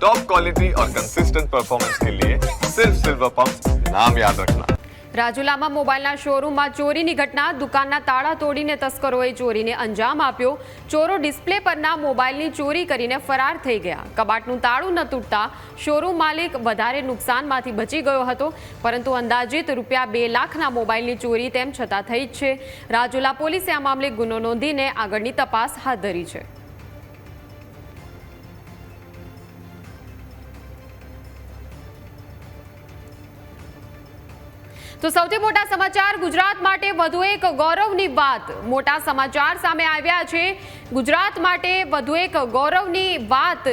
Top quality और consistent performance के लिए सिर्फ सिल्वर पंप नाम याद रखना। રાજુલામાં મોબાઈલના શોરૂમમાં ચોરીની ઘટના. દુકાનના તાળા તોડીને તસ્કરોએ ચોરીને અંજામ આપ્યો. ચોરો ડિસ્પ્લે પરના મોબાઈલની ચોરી કરીને ફરાર થઈ ગયા. કબાટનું તાળું ન તૂટતા શોરૂમ માલિક વધારે નુકસાનમાંથી બચી ગયો હતો, પરંતુ અંદાજિત રૂપિયા 2 લાખના મોબાઈલની ચોરી તેમ છતાં થઈ જ છે. રાજુલા પોલીસે આ મામલે ગુનો નોંધીને આગળની તપાસ હાથ ધરી છે. તો સૌથી મોટા સમાચાર ગુજરાત માટે વધુ એક ગૌરવની વાત. મોટા સમાચાર સામે આવ્યા છે. ગુજરાત માટે વધુ એક ગૌરવની વાત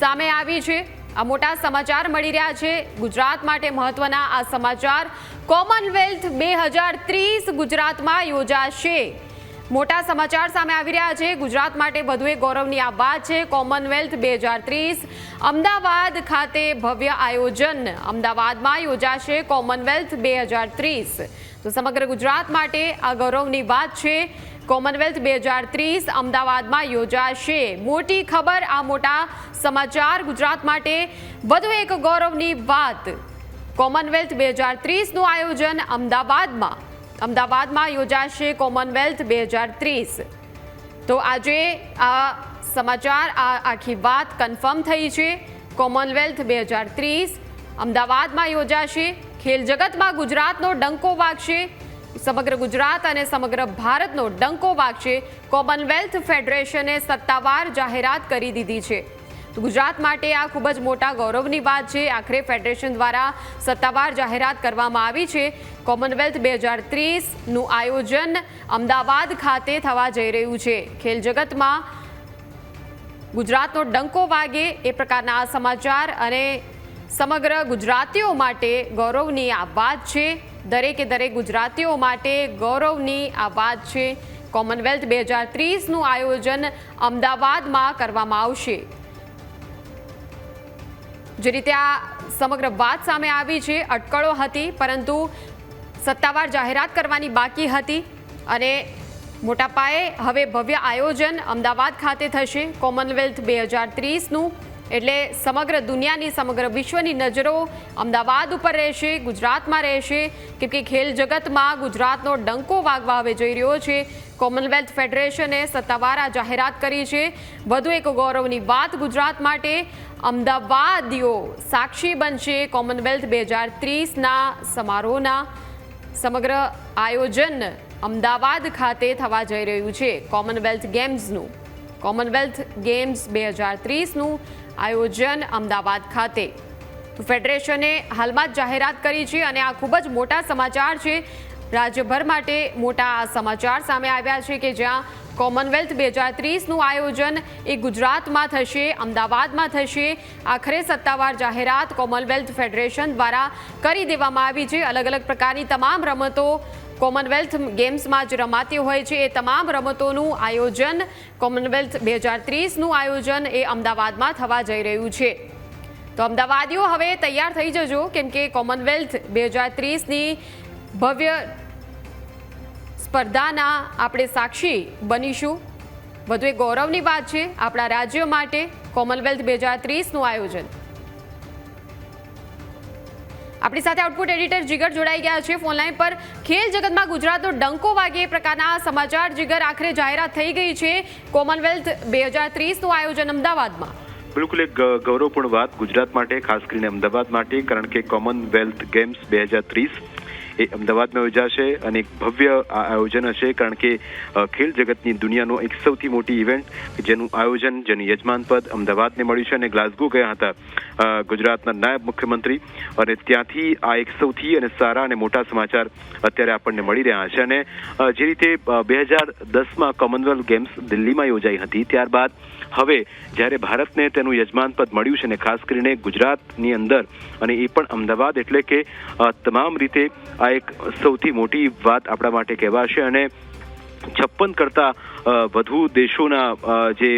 સામે આવી છે. આ મોટા સમાચાર મળી રહ્યા છે. ગુજરાત માટે મહત્વના આ સમાચાર. કોમનવેલ્થ 2030 ગુજરાતમાં યોજાશે. મોટા સમાચાર સામે આવી રહ્યા છે. ગુજરાત માટે વધુ એક ગૌરવની આ વાત છે. કોમનવેલ્થ 2030 અમદાવાદ ખાતે ભવ્ય આયોજન. અમદાવાદમાં યોજાશે કોમનવેલ્થ 2030. તો સમગ્ર ગુજરાત માટે આ ગૌરવની વાત છે. કોમનવેલ્થ 2030 અમદાવાદમાં યોજાશે. મોટી ખબર, આ મોટા સમાચાર. ગુજરાત માટે વધુ એક ગૌરવની વાત. કોમનવેલ્થ 2030નું આયોજન અમદાવાદમાં યોજાશે. કોમનવેલ્થ 2030. તો આજે આ સમાચાર, આ આખી વાત કન્ફર્મ થઈ છે. કોમનવેલ્થ 2030 અમદાવાદમાં યોજાશે. ખેલ જગતમાં ગુજરાતનો ડંકો વાગશે. સમગ્ર ગુજરાત અને સમગ્ર ભારતનો ડંકો વાગશે. કોમનવેલ્થ ફેડરેશને સત્તાવાર જાહેરાત કરી દીધી છે. તો ગુજરાત માટે આ ખૂબ જ મોટા ગૌરવની વાત છે. આખરે ફેડરેશન દ્વારા સત્તાવાર જાહેરાત કરવામાં આવી છે. કોમનવેલ્થ 2030નું આયોજન અમદાવાદ ખાતે થવા જઈ રહ્યું છે. ખેલ જગતમાં ગુજરાતનો ડંકો વાગે એ પ્રકારના આ સમાચાર, અને સમગ્ર ગુજરાતીઓ માટે ગૌરવની આ વાત છે. દરેકે દરેક ગુજરાતીઓ માટે ગૌરવની આ વાત છે. કોમનવેલ્થ 2030નું આયોજન અમદાવાદમાં કરવામાં આવશે. જે રીતે આ સમગ્ર વાત સામે આવી છે, અટકળો હતી, પરંતુ સત્તાવાર જાહેરાત કરવાની બાકી હતી, અને મોટા પાયે હવે ભવ્ય આયોજન અમદાવાદ ખાતે થશે. કોમનવેલ્થ 2030નું એટલે સમગ્ર દુનિયાની, સમગ્ર વિશ્વની નજરો અમદાવાદ ઉપર રહેશે, ગુજરાતમાં રહેશે, કેમ કે ખેલ જગતમાં ગુજરાતનો ડંકો વાગવા હવે જઈ રહ્યો છે. કોમનવેલ્થ ફેડરેશને સત્તાવાર આ જાહેરાત કરી છે. વધુ એક ગૌરવની વાત ગુજરાત માટે. અમદાવાદીઓ સાક્ષી બનશે કોમનવેલ્થ 2030ના સમારોહના. સમગ્ર આયોજન અમદાવાદ ખાતે થવા જઈ રહ્યું છે. કોમનવેલ્થ ગેમ્સ 2030નું આયોજન અમદાવાદ ખાતે. તો ફેડરેશને હાલમાં જ જાહેરાત કરી છે, અને આ ખૂબ જ મોટા સમાચાર છે. રાજ્યભર માટે મોટા આ સમાચાર સામે આવ્યા છે કે જ્યાં કોમનવેલ્થ 2030નું આયોજન એ ગુજરાતમાં થશે, અમદાવાદમાં થશે. આખરે સત્તાવાર જાહેરાત કોમનવેલ્થ ફેડરેશન દ્વારા કરી દેવામાં આવી છે. અલગ અલગ પ્રકારની તમામ રમતો કોમનવેલ્થ ગેમ્સમાં જ રમાતી હોય છે. એ તમામ રમતોનું આયોજન, કોમનવેલ્થ 2030નું આયોજન એ અમદાવાદમાં થવા જઈ રહ્યું છે. તો અમદાવાદીઓ હવે તૈયાર થઈ જજો, કેમ કે કોમનવેલ્થ 2030ની ભવ્ય સ્પર્ધાના આપણે સાક્ષી બનીશું. વધુ એક ગૌરવની વાત છે આપણા રાજ્ય માટે કોમનવેલ્થ 2030નું આયોજન. આપણી સાથે આઉટપુટ એડિટર જીગર જોડાઈ ગયા છે ફોનલાઈન પર. ખેલ જગતમાં ગુજરાતનો ડંકો વાગે એ પ્રકારના સમાચાર. જીગર, આખરે જાહેરાત થઈ ગઈ છે કોમનવેલ્થ 2030નું આયોજન અમદાવાદમાં. બિલકુલ એક ગૌરવપૂર્ણ વાત ગુજરાત માટે, ખાસ કરીને અમદાવાદ માટે, કારણ કે કોમનવેલ્થ ગેમ્સ 2030 એ અમદાવાદમાં યોજાશે અને એક ભવ્ય આયોજન હશે. કારણ કે ખેલ જગતની દુનિયાનો એક સૌથી મોટી ઇવેન્ટ જેનું આયોજન, જેનું યજમાન પદ અમદાવાદને મળ્યું છે. અને ગ્લાસગો ગયા હતા ગુજરાતના નાયબ મુખ્યમંત્રી, અને ત્યાંથી આ એક સૌથી અને સારા અને મોટા સમાચાર અત્યારે આપણને મળી રહ્યા છે. અને જે રીતે 2010માં કોમનવેલ્થ ગેમ્સ દિલ્હીમાં યોજાઈ હતી, ત્યારબાદ હવે જ્યારે ભારતને તેનું યજમાન પદ મળ્યું છે, અને ખાસ કરીને ગુજરાતની અંદર, અને એ પણ અમદાવાદ, એટલે કે તમામ રીતે આ એક સૌથી મોટી વાત આપણા માટે કહેવાશે. અને 56 કરતાં વધુ દેશોના જે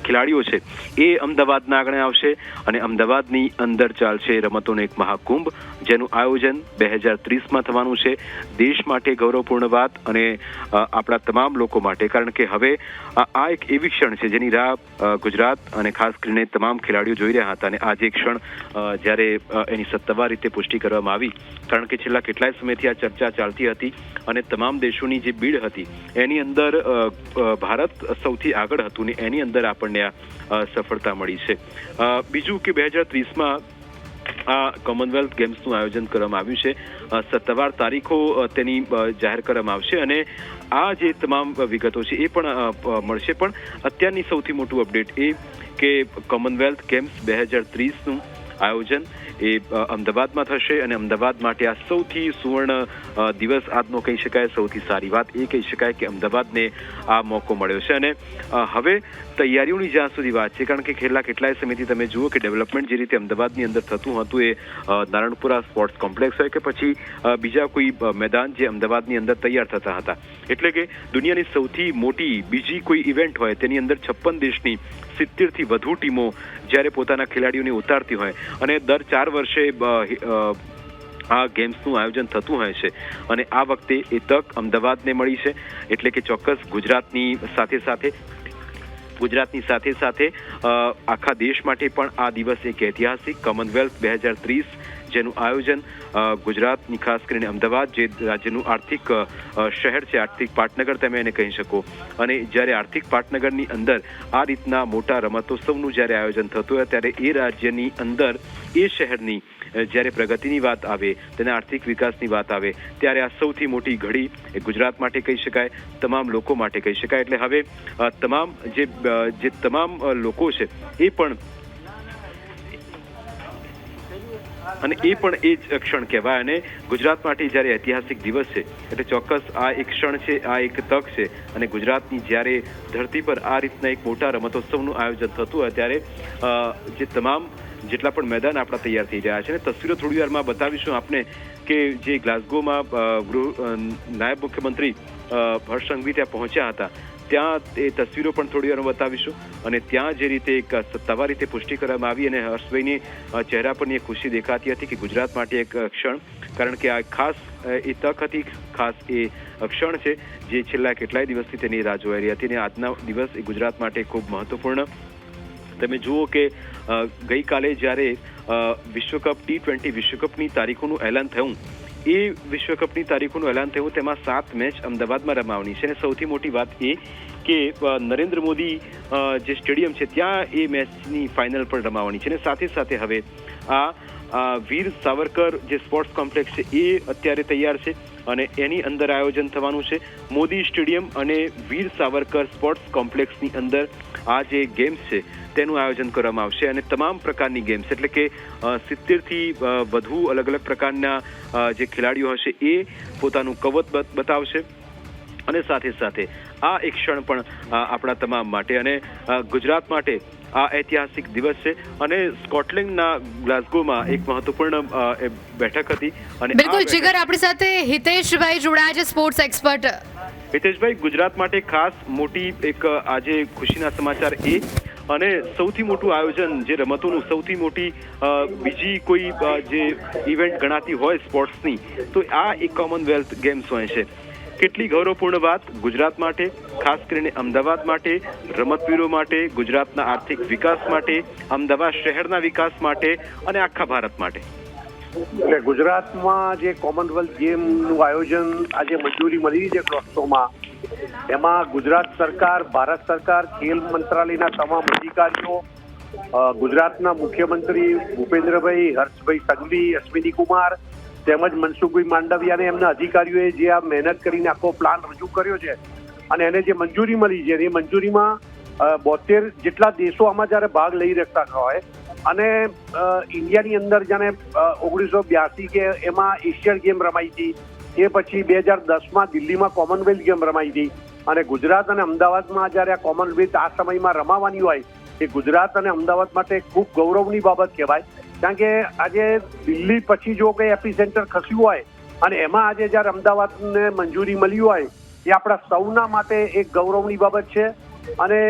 ખેલાડીઓ છે એ અમદાવાદના આંગણે આવશે અને અમદાવાદની અંદર ચાલશે રમતોનો એક મહાકુંભ, જેનું આયોજન 2030માં થવાનું છે. દેશ માટે ગૌરવપૂર્ણ વાત અને આપણા તમામ લોકો માટે, કારણ કે હવે આ એક એવી ક્ષણ છે જેની રાહ ગુજરાત અને ખાસ કરીને તમામ ખેલાડીઓ જોઈ રહ્યા હતા. અને આજે ક્ષણ જ્યારે એની સત્તાવાર રીતે પુષ્ટિ કરવામાં આવી, કારણ કે છેલ્લા કેટલાય સમયથી આ ચર્ચા ચાલતી હતી અને તમામ દેશોની જે બીડ હતી એની અંદર ભારત સૌથી આગળ હતું ને એની અંદર આપણને આ સફળતા મળી છે. બીજું કે 2030માં આ કોમનવેલ્થ ગેમ્સનું આયોજન કરવામાં આવ્યું છે. સત્તાવાર તારીખો તેની જાહેર કરવામાં આવશે અને આ જે તમામ વિગતો છે એ પણ મળશે. પણ અત્યારની સૌથી મોટું અપડેટ એ કે કોમનવેલ્થ ગેમ્સ 2030નું આયોજન એ અમદાવાદમાં થશે અને અમદાવાદ માટે આ સૌથી સુવર્ણ દિવસ આજનો કહી શકાય. સૌથી સારી વાત એ કહી શકાય કે અમદાવાદને આ મોકો મળ્યો છે અને હવે તૈયારીઓની જ્યાં સુધી વાત છે, કારણ કે છેલ્લા કેટલાય સમયથી તમે જુઓ કે ડેવલપમેન્ટ જે રીતે અમદાવાદની અંદર થતું હતું એ નારણપુરા સ્પોર્ટ્સ કોમ્પ્લેક્સ હોય કે પછી બીજા કોઈ મેદાન જે અમદાવાદની અંદર તૈયાર થતા હતા, એટલે કે દુનિયાની સૌથી મોટી બીજી કોઈ ઇવેન્ટ હોય તેની અંદર 56 દેશની 70થી વધુ ટીમો જ્યારે પોતાના ખેલાડીઓને ઉતારતી હોય અને દર 4 વર્ષે આ ગેમ્સનું આયોજન થતું હોય છે અને આ વખતે એ તક અમદાવાદને મળી છે. એટલે કે ચોક્કસ ગુજરાતની સાથે સાથે આખા દેશ માટે પણ આ દિવસ એક ઐતિહાસિક કોમનવેલ્થ 2030 જેનું આયોજન ગુજરાતની ખાસ કરીને અમદાવાદ જે રાજ્યનું આર્થિક શહેર છે, આર્થિક પાટનગર તમે એને કહી શકો, અને જ્યારે આર્થિક પાટનગરની અંદર આ રીતના મોટા રમતોત્સવનું જ્યારે આયોજન થતું હોય ત્યારે એ રાજ્યની અંદર એ શહેરની જ્યારે પ્રગતિની વાત આવે, તેના આર્થિક વિકાસની વાત આવે ત્યારે આ સૌથી મોટી ઘડી એ ગુજરાત માટે કહી શકાય, તમામ લોકો માટે કહી શકાય. એટલે હવે તમામ જે તમામ લોકો છે એ પણ એ જ ક્ષણ કહેવાય અને ગુજરાત માટે જ્યારે ઐતિહાસિક દિવસ છે એટલે ચોક્કસ આ એક ક્ષણ છે, આ એક તક છે અને ગુજરાતની જ્યારે ધરતી પર આ રીતના એક મોટા રમતોત્સવનું આયોજન થતું હોય ત્યારે જે તમામ જેટલા પણ મેદાન આપણા તૈયાર થઈ રહ્યા છે ને તસવીરો થોડી વારમાં બતાવીશું આપને કે જે ગ્લાસગોમાં નાયબ મુખ્યમંત્રી હર્ષ સંઘવી ત્યાં પહોંચ્યા હતા ત્યાં એ તસવીરો પણ થોડી વાર બતાવીશું અને ત્યાં જે રીતે એક સત્તાવાર રીતે પુષ્ટિ કરવામાં આવી અને હર્ષભાઈની ચહેરા પરની એક ખુશી દેખાતી હતી કે ગુજરાત માટે એક ક્ષણ, કારણ કે આ ખાસ એ તક હતી, ખાસ એ ક્ષણ છે જે છેલ્લા કેટલાય દિવસથી તેની રાહ જોઈ રહી હતી અને આજના દિવસ એ ગુજરાત માટે ખૂબ મહત્વપૂર્ણ. તમે જુઓ કે ગઈકાલે જ્યારે વિશ્વકપ T20 વિશ્વકપની તારીખોનું એલાન થયું, એ વિશ્વકપની તારીખોનું એલાન થયું તેમાં 7 મેચ અમદાવાદમાં રમાવાની છે અને સૌથી મોટી વાત એ કે નરેન્દ્ર મોદી જે સ્ટેડિયમ છે ત્યાં એ મેચની ફાઇનલ પણ રમાવાની છે અને સાથે સાથે હવે આ વીર સાવરકર જે સ્પોર્ટ્સ કોમ્પ્લેક્સ છે એ અત્યારે તૈયાર છે અને એની અંદર આયોજન થવાનું છે. મોદી સ્ટેડિયમ અને વીર સાવરકર સ્પોર્ટ્સ કોમ્પ્લેક્સની અંદર આ જે ગેમ્સ છે તેનું આયોજન કરવામાં આવશે અને તમામ પ્રકારની ગેમ્સ એટલે કે 70થી વધુ અલગ અલગ પ્રકારના જે ખેલાડીઓ હશે એ પોતાનું કવચ બતાવશે અને સાથે સાથે આ એક ક્ષણ પણ આપણા તમામ માટે અને ગુજરાત માટે આ ઐતિહાસિક દિવસ છે અને સ્કોટલેન્ડના ગ્લાસગોમાં એક મહત્વપૂર્ણ બેઠક હતી અને બિલકુલ જીગર આપણી સાથે હિતેશભાઈ જોડાયા છે, સ્પોર્ટ્સ એક્સપર્ટ. હિતેશભાઈ, ગુજરાત માટે ખાસ મોટી એક આજે ખુશીના સમાચાર એ અને સૌથી મોટું આયોજન જે રમતોનું સૌથી મોટી બીજી કોઈ જે ઇવેન્ટ ગણાતી હોય સ્પોર્ટ્સની તો આ એક કોમનવેલ્થ ગેમ્સ હોય છે. કેટલી ગૌરવપૂર્ણ વાત ગુજરાત માટે, ખાસ કરીને અમદાવાદ માટે, રમતવીરો માટે, ગુજરાતના આર્થિક વિકાસ માટે, અમદાવાદ શહેરના વિકાસ માટે અને આખા ભારત માટે. એટલે ગુજરાતમાં જે કોમનવેલ્થ ગેમનું આયોજન આજે મંજૂરી મળી છે ગ્લોસ્કોમાં, એમાં ગુજરાત સરકાર, ભારત સરકાર, ખેલ મંત્રાલયના તમામ અધિકારીઓ, ગુજરાતના મુખ્યમંત્રી ભૂપેન્દ્રભાઈ, હર્ષભાઈ સંઘવી, અશ્વિની કુમાર તેમજ મનસુખભાઈ માંડવિયા અને એમના અધિકારીઓએ જે આ મહેનત કરીને આખો પ્લાન રજૂ કર્યો છે અને એને જે મંજૂરી મળી છે એ મંજૂરીમાં 72 જેટલા દેશો આમાં જ્યારે ભાગ લઈ શકતા હોય અને ઇન્ડિયાની અંદર જાણે 1982 કે એમાં એશિયન ગેમ રમાઈ હતી, એ પછી 2010માં દિલ્હીમાં કોમનવેલ્થ ગેમ રમાઈ હતી અને ગુજરાત અને અમદાવાદમાં જ્યારે આ કોમનવેલ્થ આ સમયમાં રમાવાની હોય એ ગુજરાત અને અમદાવાદ માટે ખૂબ ગૌરવની બાબત કહેવાય. કારણ કે આજે દિલ્હી પછી જો કંઈ એપી સેન્ટર ખસ્યું હોય અને એમાં આજે જ્યારે અમદાવાદને મંજૂરી મળી હોય એ આપણા સૌના માટે એક ગૌરવની બાબત છે અને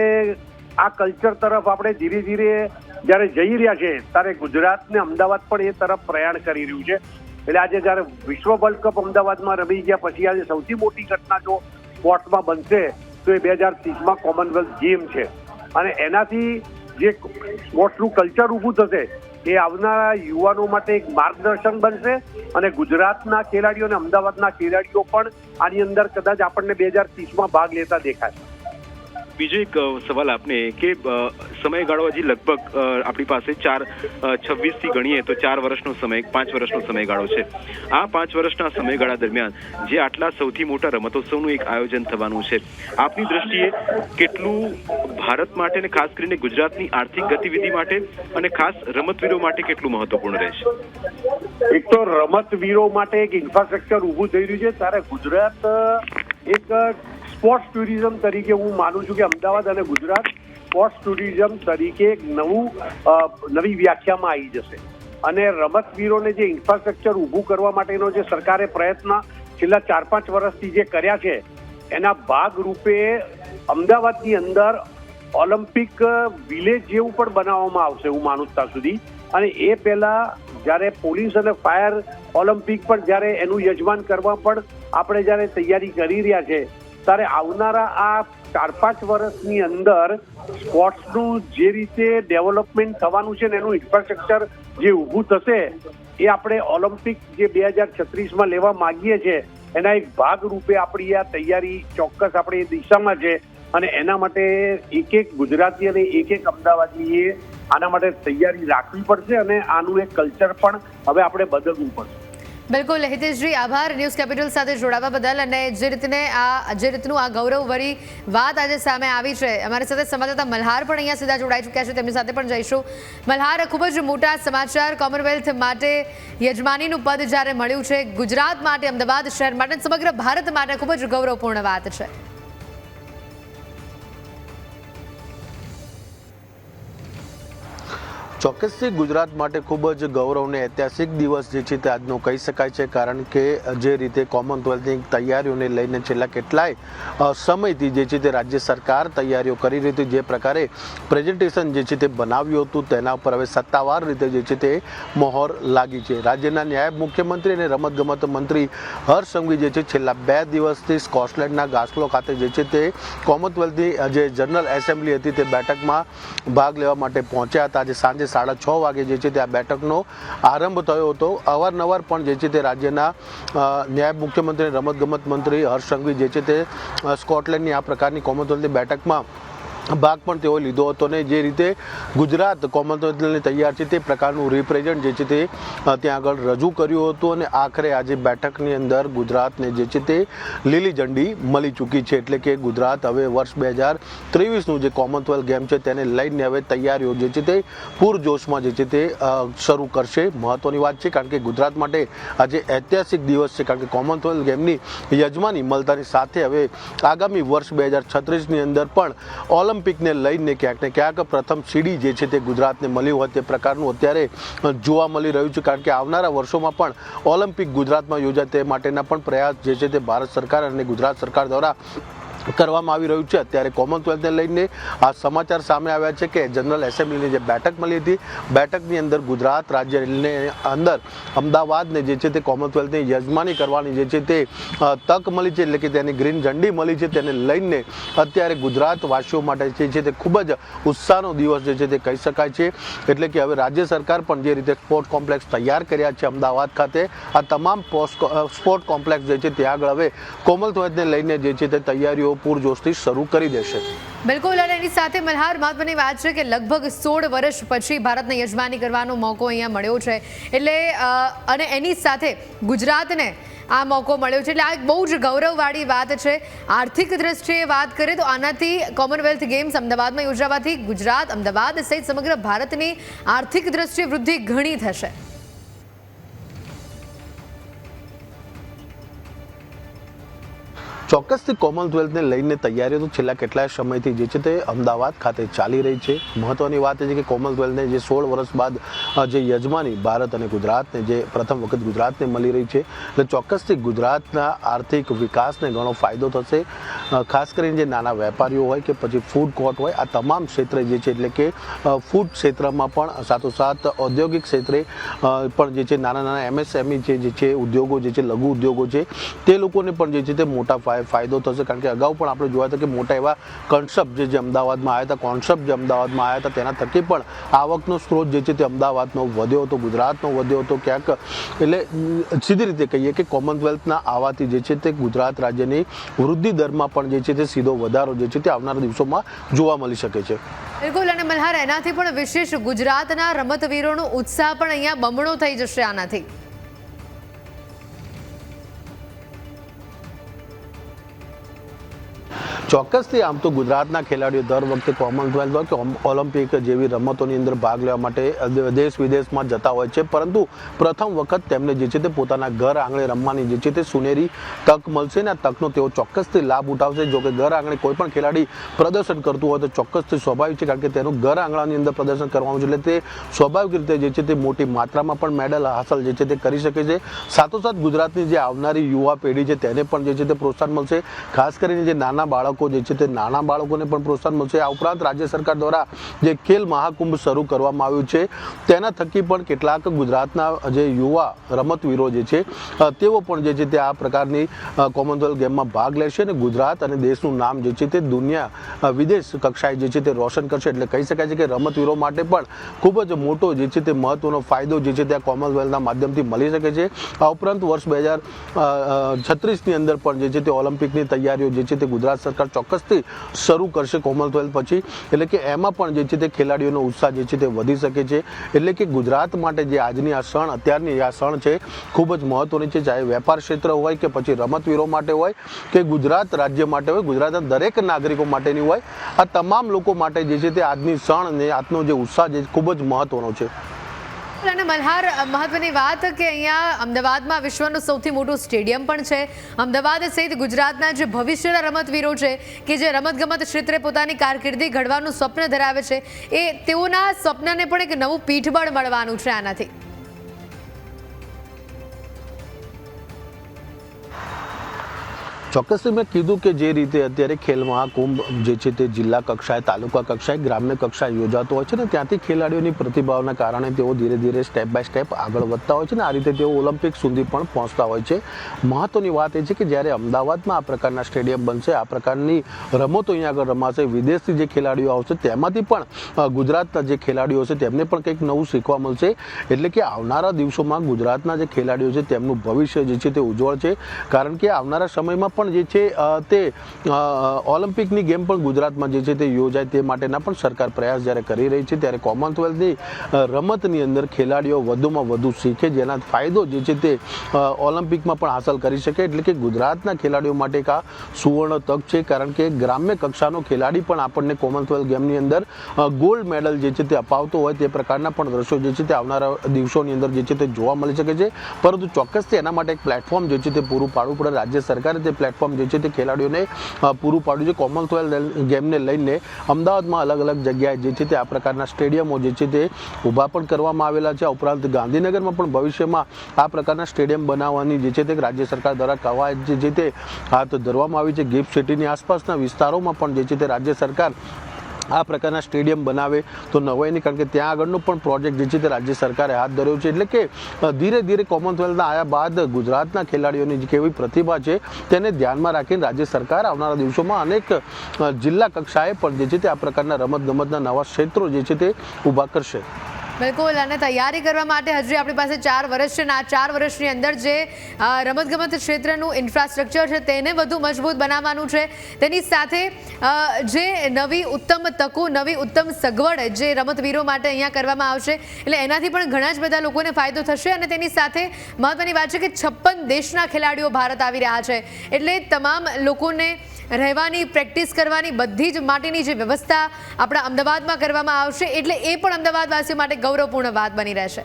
આ કલ્ચર તરફ આપણે ધીરે ધીરે જ્યારે જઈ રહ્યા છે ત્યારે ગુજરાત ને અમદાવાદ પણ એ તરફ પ્રયાણ કરી રહ્યું છે. એટલે આજે જ્યારે વિશ્વ વર્લ્ડ કપ અમદાવાદમાં રમી ગયા પછી આજે સૌથી મોટી ઘટના જો સ્પોર્ટ્સમાં બનશે તો એ 2030માં કોમનવેલ્થ ગેમ છે અને એનાથી જે સ્પોર્ટ્સનું કલ્ચર ઊભું થશે એ આવનારા યુવાનો માટે એક માર્ગદર્શન બનશે અને ગુજરાતના ખેલાડીઓ અને અમદાવાદના ખેલાડીઓ પણ આની અંદર કદાચ આપણને 2030માં ભાગ લેતા દેખાશે. બીજો એક સવાલ આપને કે સમયગાળો હજી લગભગ આપણી પાસે 4-26 થી ગણીએ તો 4 વર્ષનો સમય 5 વર્ષનો સમયગાળો છે. આ 5 વર્ષના સમયગાળા દરમિયાન જે આટલા સૌથી મોટા રમતોત્સવનું એક આયોજન થવાનું છે, આપની દ્રષ્ટિએ કેટલું ભારત માટે અને ખાસ કરીને ગુજરાતની આર્થિક ગતિવિધિ માટે અને ખાસ રમતવીરો માટે કેટલું મહત્વપૂર્ણ રહેશે? એક તો રમતવીરો માટે એક ઇન્ફ્રાસ્ટ્રક્ચર ઊભું થઈ રહ્યું છે ત્યારે ગુજરાત એક સ્પોર્ટ્સ ટુરિઝમ તરીકે હું માનું છું કે અમદાવાદ અને ગુજરાત સ્પોર્ટ્સ ટુરિઝમ તરીકે એક નવી વ્યાખ્યામાં આવી જશે અને રમતવીરોને જે ઇન્ફ્રાસ્ટ્રક્ચર ઊભું કરવા માટેનો જે સરકારે પ્રયત્ન છેલ્લા 4-5 વર્ષથી જે કર્યા છે એના ભાગરૂપે અમદાવાદની અંદર ઓલિમ્પિક વિલેજ જેવું પણ બનાવવામાં આવશે હું માનું ત્યાં સુધી. અને એ પહેલા જ્યારે પોલીસ અને ફાયર ઓલિમ્પિક પણ જ્યારે એનું યજમાન કરવા પણ આપણે જ્યારે તૈયારી કરી રહ્યા છે ત્યારે આવનારા આ 4-5 વર્ષની અંદર સ્પોર્ટ્સનું જે રીતે ડેવલપમેન્ટ થવાનું છે ને એનું ઇન્ફ્રાસ્ટ્રક્ચર જે ઊભું થશે એ આપણે ઓલિમ્પિક જે 2036માં લેવા માંગીએ છીએ એના એક ભાગ રૂપે આપણી આ તૈયારી ચોક્કસ આપણે એ દિશામાં છે અને એના માટે એક ગુજરાતી અને એક અમદાવાદીએ આના માટે તૈયારી રાખવી પડશે અને આનું એક કલ્ચર પણ હવે આપણે બદલવું પડશે. બિલકુલ હિતેશજી, આભાર ન્યૂઝ કેપિટલ સાથે જોડાવા બદલ અને જે રીતનું આ ગૌરવભરી વાત આજે સામે આવી છે. અમારી સાથે સંવાદદાતા મલ્હાર પણ અહીંયા સીધા જોડાઈ ચૂક્યા છે, તેમની સાથે પણ જઈશું. મલ્હાર, ખૂબ જ મોટા સમાચાર કોમનવેલ્થ માટે યજમાનીનું પદ જ્યારે મળ્યું છે ગુજરાત માટે, અમદાવાદ શહેર માટે, સમગ્ર ભારત માટે ખૂબ જ ગૌરવપૂર્ણ વાત છે. ચોક્કસથી ગુજરાત માટે ખૂબ જ ગૌરવ અને ઐતિહાસિક દિવસ જે છે તે આજનો કહી શકાય છે, કારણ કે જે રીતે કોમનવેલ્થની તૈયારીઓને લઈને છેલ્લા કેટલાય સમયથી જે છે તે રાજ્ય સરકાર તૈયારીઓ કરી રહી હતી, જે પ્રકારે પ્રેઝન્ટેશન જે છે તે બનાવ્યું હતું તેના ઉપર હવે સત્તાવાર રીતે જે છે તે મહોર લાગી છે. રાજ્યના નાયબ મુખ્યમંત્રી અને રમતગમત મંત્રી હર્ષ સંઘવી જે છે છેલ્લા 2 દિવસથી સ્કોટલેન્ડના ગાસ્લો ખાતે જે છે તે કોમનવેલ્થની જે જનરલ એસેમ્બલી હતી તે બેઠકમાં ભાગ લેવા માટે પહોંચ્યા હતા. આજે સાંજે 6:30 વાગે જે છે તે આ બેઠકનો આરંભ થયો હતો. અવારનવાર પણ જે છે તે રાજ્યના નાયબ મુખ્યમંત્રી રમતગમત મંત્રી હર્ષ સંઘવી જે છે તે સ્કોટલેન્ડની આ પ્રકારની કોમનવેલ્થની બેઠકમાં ભાગ પણ તેઓ લીધો હતો ને જે રીતે ગુજરાત કોમનવેલ્થની તૈયાર છે તે પ્રકારનું રિપ્રેઝન્ટ જે છે તે ત્યાં આગળ રજૂ કર્યું હતું અને આખરે આજે બેઠકની અંદર ગુજરાતને જે છે તે લીલી ઝંડી મળી ચૂકી છે. એટલે કે ગુજરાત હવે વર્ષ 2023નું જે કોમનવેલ્થ ગેમ છે તેને લઈને હવે તૈયારીઓ જે છે તે પૂરજોશમાં જે છે તે શરૂ કરશે. મહત્વની વાત છે કારણ કે ગુજરાત માટે આજે ઐતિહાસિક દિવસ છે, કારણ કે કોમનવેલ્થ ગેમની યજમાની મળતાની સાથે હવે આગામી વર્ષ 2036ની અંદર પણ ઓલિમ્પિકને લઈને ક્યાંક ને ક્યાંક પ્રથમ સીડી જે છે તે ગુજરાતને મળી હોય તે પ્રકારનું અત્યારે જોવા મળી રહ્યું છે, કારણ કે આવનારા વર્ષોમાં પણ ઓલિમ્પિક ગુજરાતમાં યોજાય તે માટેના પણ પ્રયાસ જે છે તે ભારત સરકાર અને ગુજરાત સરકાર દ્વારા કરવામાં આવી રહ્યું છે. અત્યારે કોમનવેલ્થને લઈને આ સમાચાર સામે આવ્યા છે કે જનરલ એસેમ્બલીની જે બેઠક મળી હતી, બેઠકની અંદર ગુજરાત રાજ્યને અંદર અમદાવાદને જે છે તે કોમનવેલ્થની યજમાની કરવાની જે છે તે તક મળી છે, એટલે કે તેની ગ્રીન ઝંડી મળી છે. તેને લઈને અત્યારે ગુજરાતવાસીઓ માટે જે છે તે ખૂબ જ ઉત્સાહનો દિવસ જે છે તે કહી શકાય છે. એટલે કે હવે રાજ્ય સરકાર પણ જે રીતે સ્પોર્ટ કોમ્પ્લેક્સ તૈયાર કર્યા છે અમદાવાદ ખાતે, આ તમામ સ્પોર્ટ કોમ્પ્લેક્સ જે છે ત્યાં આગળ હવે કોમનવેલ્થને લઈને જે છે તે તૈયારીઓ પૂરજોશથી શરૂ કરી દેશે. બિલકુલ, અને એની સાથે મલ્હાર, મહત્વની વાત છે કે લગભગ 16 વર્ષ પછી ભારતને યજમાની કરવાનો મોકો અહીંયા મળ્યો છે, એટલે અને એની સાથે ગુજરાતને આ મોકો મળ્યો છે, એટલે આ એક બહુ જ ગૌરવવાળી વાત છે. આર્થિક દ્રષ્ટિએ વાત કરીએ તો આનાથી કોમનવેલ્થ ગેમ્સ અમદાવાદમાં યોજાવાથી ગુજરાત, અમદાવાદ સહિત સમગ્ર ભારતની આર્થિક દ્રષ્ટિએ વૃદ્ધિ ઘણી થશે. ચોક્કસથી કોમનવેલ્થને લઈને તૈયારીઓ તો છેલ્લા કેટલાય સમયથી જે છે તે અમદાવાદ ખાતે ચાલી રહી છે. મહત્વની વાત એ છે કે કોમનવેલ્થને જે 16 વર્ષ બાદ જે યજમાની ભારત અને ગુજરાતને જે પ્રથમ વખત ગુજરાતને મળી રહી છે, એટલે ચોક્કસથી ગુજરાતના આર્થિક વિકાસને ઘણો ફાયદો થશે. ખાસ કરીને જે નાના વેપારીઓ હોય કે પછી ફૂડ કોર્ટ હોય, આ તમામ ક્ષેત્રે જે છે એટલે કે ફૂડ ક્ષેત્રમાં પણ સાથોસાથ ઔદ્યોગિક ક્ષેત્રે પણ જે છે નાના MSME જે છે ઉદ્યોગો જે છે લઘુ ઉદ્યોગો છે તે લોકોને પણ જે છે તે મોટા ફાયદો થશે. કારણ કે અગાઉ પણ આપણે જોયા હતા કે મોટા એવા કોન્સેપ્ટ જે અમદાવાદમાં આવ્યા હતા તેના થકી પણ આવકનો સ્ત્રોત જે છે તે અમદાવાદનો વધ્યો હતો, ગુજરાતનો વધ્યો હતો ક્યાંક. એટલે સીધી રીતે કહીએ કે કોમનવેલ્થના આવવાથી જે છે તે ગુજરાત રાજ્યની વૃદ્ધિ દરમાં પણ જે છે તે સીધો વધારો જે છે તે આવનારા દિવસોમાં જોવા મળી શકે છે. બિલકુલ. અને મલ્હાર, એનાથી પણ વિશેષ ગુજરાતના રમતવીરોનો ઉત્સાહ પણ અહીંયા બમણો થઈ જશે આનાથી. ચોક્કસથી આમ તો ગુજરાતના ખેલાડીઓ દર વખતે કોમનવેલ્થ હોય કે ઓલિમ્પિક જેવી રમતોની અંદર ભાગ લેવા માટે દેશ વિદેશમાં જતા હોય છે, પરંતુ પ્રથમ વખત તેમને જે છે તે પોતાના ઘર આંગણે રમવાની જે છે તે સુનેરી તક મળશે ને આ તકનો તેઓ ચોક્કસથી લાભ ઉઠાવશે. જો કે ઘર આંગણે કોઈ પણ ખેલાડી પ્રદર્શન કરતું હોય તો ચોક્કસથી સ્વાભાવિક છે, કારણ કે તેનું ઘર આંગણાની અંદર પ્રદર્શન કરવાનું છે, એટલે તે સ્વાભાવિક રીતે જે છે તે મોટી માત્રામાં પણ મેડલ હાંસલ જે છે તે કરી શકે છે. સાથોસાથ ગુજરાતની જે આવનારી યુવા પેઢી છે તેને પણ જે છે તે પ્રોત્સાહન મળશે. ખાસ કરીને જે નાના બાળકો જે છે તે નાના બાળકોને પણ પ્રોત્સાહન મળશે. આ ઉપરાંત રાજ્ય સરકાર દ્વારા જે ખેલ મહાકુંભ શરૂ કરવામાં આવ્યું છે તેના થકી પણ કેટલાક ગુજરાતના જે યુવા રમતવીરો જે છે તેઓ પણ જે છે તે આ પ્રકારની કોમનવેલ્થ ગેમમાં ભાગ લેશે અને ગુજરાત અને દેશનું નામ જે છે તે દુનિયા વિદેશ કક્ષાએ જે છે તે રોશન કરશે. એટલે કહી શકાય છે કે રમતવીરો માટે પણ ખૂબ જ મોટો જે છે તે મહત્વનો ફાયદો જે છે તે આ કોમનવેલ્થના માધ્યમથી મળી શકે છે. આ ઉપરાંત વર્ષ 2036ની અંદર પણ જે છે તે ઓલિમ્પિકની તૈયારીઓ જે છે તે ગુજરાત સરકાર ચોક્કસથી શરૂ કરશે કોમનવેલ્થ પછી. એટલે કે એમાં પણ જે છે તે ખેલાડીઓનો ઉત્સાહ જે છે તે વધી શકે છે. એટલે કે ગુજરાત માટે જે આજની આ ક્ષણ અત્યારની આ ક્ષણ છે ખૂબ જ મહત્વની છે, ચાહે વેપાર ક્ષેત્ર હોય કે પછી રમતવીરો માટે હોય કે ગુજરાત રાજ્ય માટે હોય, ગુજરાતના દરેક નાગરિકો માટેની હોય, આ તમામ લોકો માટે જે છે તે આજની ક્ષણ અને આજનો જે ઉત્સાહ જે ખૂબ જ મહત્વનો છે. અને મલ્હાર, મહત્વની વાત કે અહીંયા અમદાવાદમાં વિશ્વનું સૌથી મોટું સ્ટેડિયમ પણ છે. અમદાવાદ સહિત ગુજરાતના જે ભવિષ્યના રમતવીરો છે કે જે રમતગમત ક્ષેત્રે પોતાની કારકિર્દી ઘડવાનું સ્વપ્ન ધરાવે છે, એ તેઓના સ્વપ્નને પણ એક નવું પીઠબળ મળવાનું છે આનાથી. ચોક્કસથી મેં કીધું કે જે રીતે અત્યારે ખેલ મહાકુંભ જે છે તે જિલ્લા કક્ષાએ, તાલુકા કક્ષાએ, ગ્રામ્ય કક્ષાએ યોજાતો હોય છે ને ત્યાંથી ખેલાડીઓની પ્રતિભાવના કારણે તેઓ ધીરે ધીરે સ્ટેપ બાય સ્ટેપ આગળ વધતા હોય છે ને આ રીતે તેઓ ઓલિમ્પિક સુધી પણ પહોંચતા હોય છે. મહત્વની વાત એ છે કે જ્યારે અમદાવાદમાં આ પ્રકારના સ્ટેડિયમ બનશે, આ પ્રકારની રમતો અહીંયા આગળ રમાશે, વિદેશથી જે ખેલાડીઓ આવશે તેમાંથી પણ ગુજરાતના જે ખેલાડીઓ છે તેમને પણ કંઈક નવું શીખવા મળશે. એટલે કે આવનારા દિવસોમાં ગુજરાતના જે ખેલાડીઓ છે તેમનું ભવિષ્ય જે છે તે ઉજ્જવળ છે. કારણ કે આવનારા સમયમાં પણ જે છે તે ઓલિમ્પિકની ગેમ પણ ગુજરાતમાં જે છે તે યોજાય તે માટેના પણ સરકાર પ્રયાસ જ્યારે કરી રહી છે, ત્યારે કોમનવેલ્થની રમતની અંદર ખેલાડીઓ વધુમાં વધુ શીખે, જેના ફાયદો જે છે તે ઓલિમ્પિકમાં પણ હાંસલ કરી શકે. એટલે કે ગુજરાતના ખેલાડીઓ માટે એક આ સુવર્ણ તક છે, કારણ કે ગ્રામ્ય કક્ષાનો ખેલાડી પણ આપણને કોમનવેલ્થ ગેમની અંદર ગોલ્ડ મેડલ જે છે તે અપાવતો હોય તે પ્રકારના પણ દ્રશ્યો જે છે તે આવનારા દિવસોની અંદર જે છે તે જોવા મળી શકે છે. પરંતુ ચોક્કસથી એના માટે એક પ્લેટફોર્મ જે છે તે પૂરું પાડવું પડે. રાજ્ય સરકારે તે પ્લેટફોર્મ જે છે તે ખેલાડીઓને પૂરું પાડ્યું છે. કોમનવેલ્થ ગેમને લઈને અમદાવાદમાં અલગ અલગ જગ્યાએ જે છે તે આ પ્રકારના સ્ટેડિયમો જે છે તે ઊભા પણ કરવામાં આવેલા છે. ઉપરાંત ગાંધીનગરમાં પણ ભવિષ્યમાં આ પ્રકારના સ્ટેડિયમ બનાવવાની જે છે તે રાજ્ય સરકાર દ્વારા કવાયત જે છે તે હાથ ધરવામાં આવી છે. ગિફ્ટ સિટીની આસપાસના વિસ્તારોમાં પણ જે છે તે રાજ્ય સરકાર આ પ્રકારના સ્ટેડિયમ બનાવે તો નવાઈ નહીં, કારણ કે ત્યાં આગળનો પણ પ્રોજેક્ટ જે છે તે રાજ્ય સરકારે હાથ ધર્યો છે. એટલે કે ધીરે ધીરે કોમનવેલ્થના આવ્યા બાદ ગુજરાતના ખેલાડીઓની જે કેવી પ્રતિભા છે તેને ધ્યાનમાં રાખીને રાજ્ય સરકાર આવનારા દિવસોમાં અનેક જિલ્લા કક્ષાએ પણ જે છે તે આ પ્રકારના રમતગમતના નવા ક્ષેત્રો જે છે તે ઊભા કરશે. બિલકુલ. અને તૈયારી કરવા માટે હજી આપણી પાસે 4 વર્ષ છે અને આ 4 વર્ષની અંદર જે રમતગમત ક્ષેત્રનું ઇન્ફ્રાસ્ટ્રક્ચર છે તેને વધુ મજબૂત બનાવવાનું છે. તેની સાથે જે નવી ઉત્તમ તકો, નવી ઉત્તમ સગવડ જે રમતવીરો માટે અહીંયા કરવામાં આવશે, એટલે એનાથી પણ ઘણા જ બધા લોકોને ફાયદો થશે. અને તેની સાથે મહત્વની વાત છે કે 56 દેશના ખેલાડીઓ ભારત આવી રહ્યા છે, એટલે તમામ લોકોને રહેવાની, પ્રેક્ટિસ કરવાની બધી જ માટેની જે વ્યવસ્થા આપણા અમદાવાદમાં કરવામાં આવશે, એટલે એ પણ અમદાવાદવાસીઓ માટે ગૌરવપૂર્ણ વાત બની રહેશે.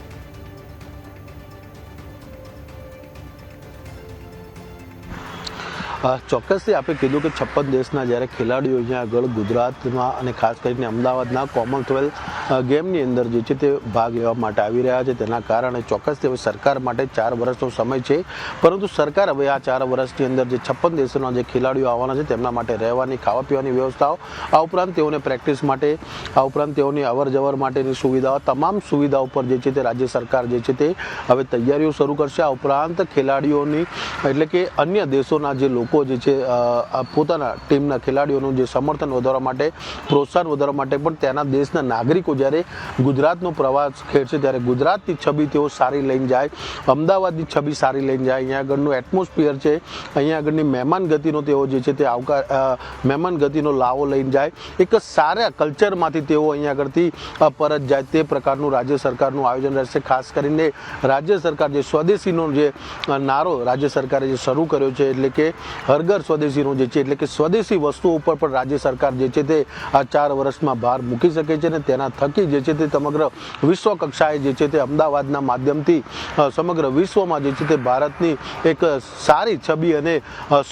ચોક્કસથી આપણે કીધું કે 56 દેશના જ્યારે ખેલાડીઓ અહીંયા આગળ ગુજરાતમાં અને ખાસ કરીને અમદાવાદના કોમનવેલ્થ ગેમની અંદર જે છે તે ભાગ લેવા માટે આવી રહ્યા છે, તેના કારણે ચોક્કસથી હવે સરકાર માટે 4 વર્ષનો સમય છે, પરંતુ સરકાર હવે આ 4 વર્ષની અંદર જે 56 દેશોના જે ખેલાડીઓ આવવાના છે તેમના માટે રહેવાની, ખાવા પીવાની વ્યવસ્થાઓ, આ ઉપરાંત તેઓને પ્રેક્ટિસ માટે, આ ઉપરાંત તેઓની અવર જવર માટેની સુવિધાઓ, તમામ સુવિધાઓ પર જે છે તે રાજ્ય સરકાર જે છે તે હવે તૈયારીઓ શરૂ કરશે. આ ઉપરાંત ખેલાડીઓની એટલે કે અન્ય દેશોના જે લોકો જે છે પોતાના ટીમના ખેલાડીઓનું જે સમર્થન વધારવા માટે, પ્રોત્સાહન વધારવા માટે પણ તેના દેશના નાગરિકો જ્યારે ગુજરાતનો પ્રવાસ ખેડશે ત્યારે ગુજરાતની છબી તેઓ સારી લઈને જાય, અમદાવાદની છબી સારી લઈને જાય, અહીંયા આગળનું એટમોસ્ફિયર છે, અહીંયા આગળની મહેમાન ગતિનો તેઓ જે છે તે મહેમાન ગતિનો લાવો લઈને જાય, એક સારા કલ્ચરમાંથી તેઓ અહીંયા આગળથી પરત જાય, તે પ્રકારનું રાજ્ય સરકારનું આયોજન રહેશે. ખાસ કરીને રાજ્ય સરકાર જે સ્વદેશીનો જે નારો રાજ્ય સરકારે જે શરૂ કર્યો છે, એટલે કે હરઘર સ્વદેશીનો જે છે, એટલે કે સ્વદેશી વસ્તુઓ ઉપર પણ રાજ્ય સરકાર જે છે તે આ 4 વર્ષમાં ભાર મૂકી શકે છે અને તેના થકી જે છે તે સમગ્ર વિશ્વ કક્ષાએ જે છે તે અમદાવાદના માધ્યમથી સમગ્ર વિશ્વમાં જે છે તે ભારતની એક સારી છબી અને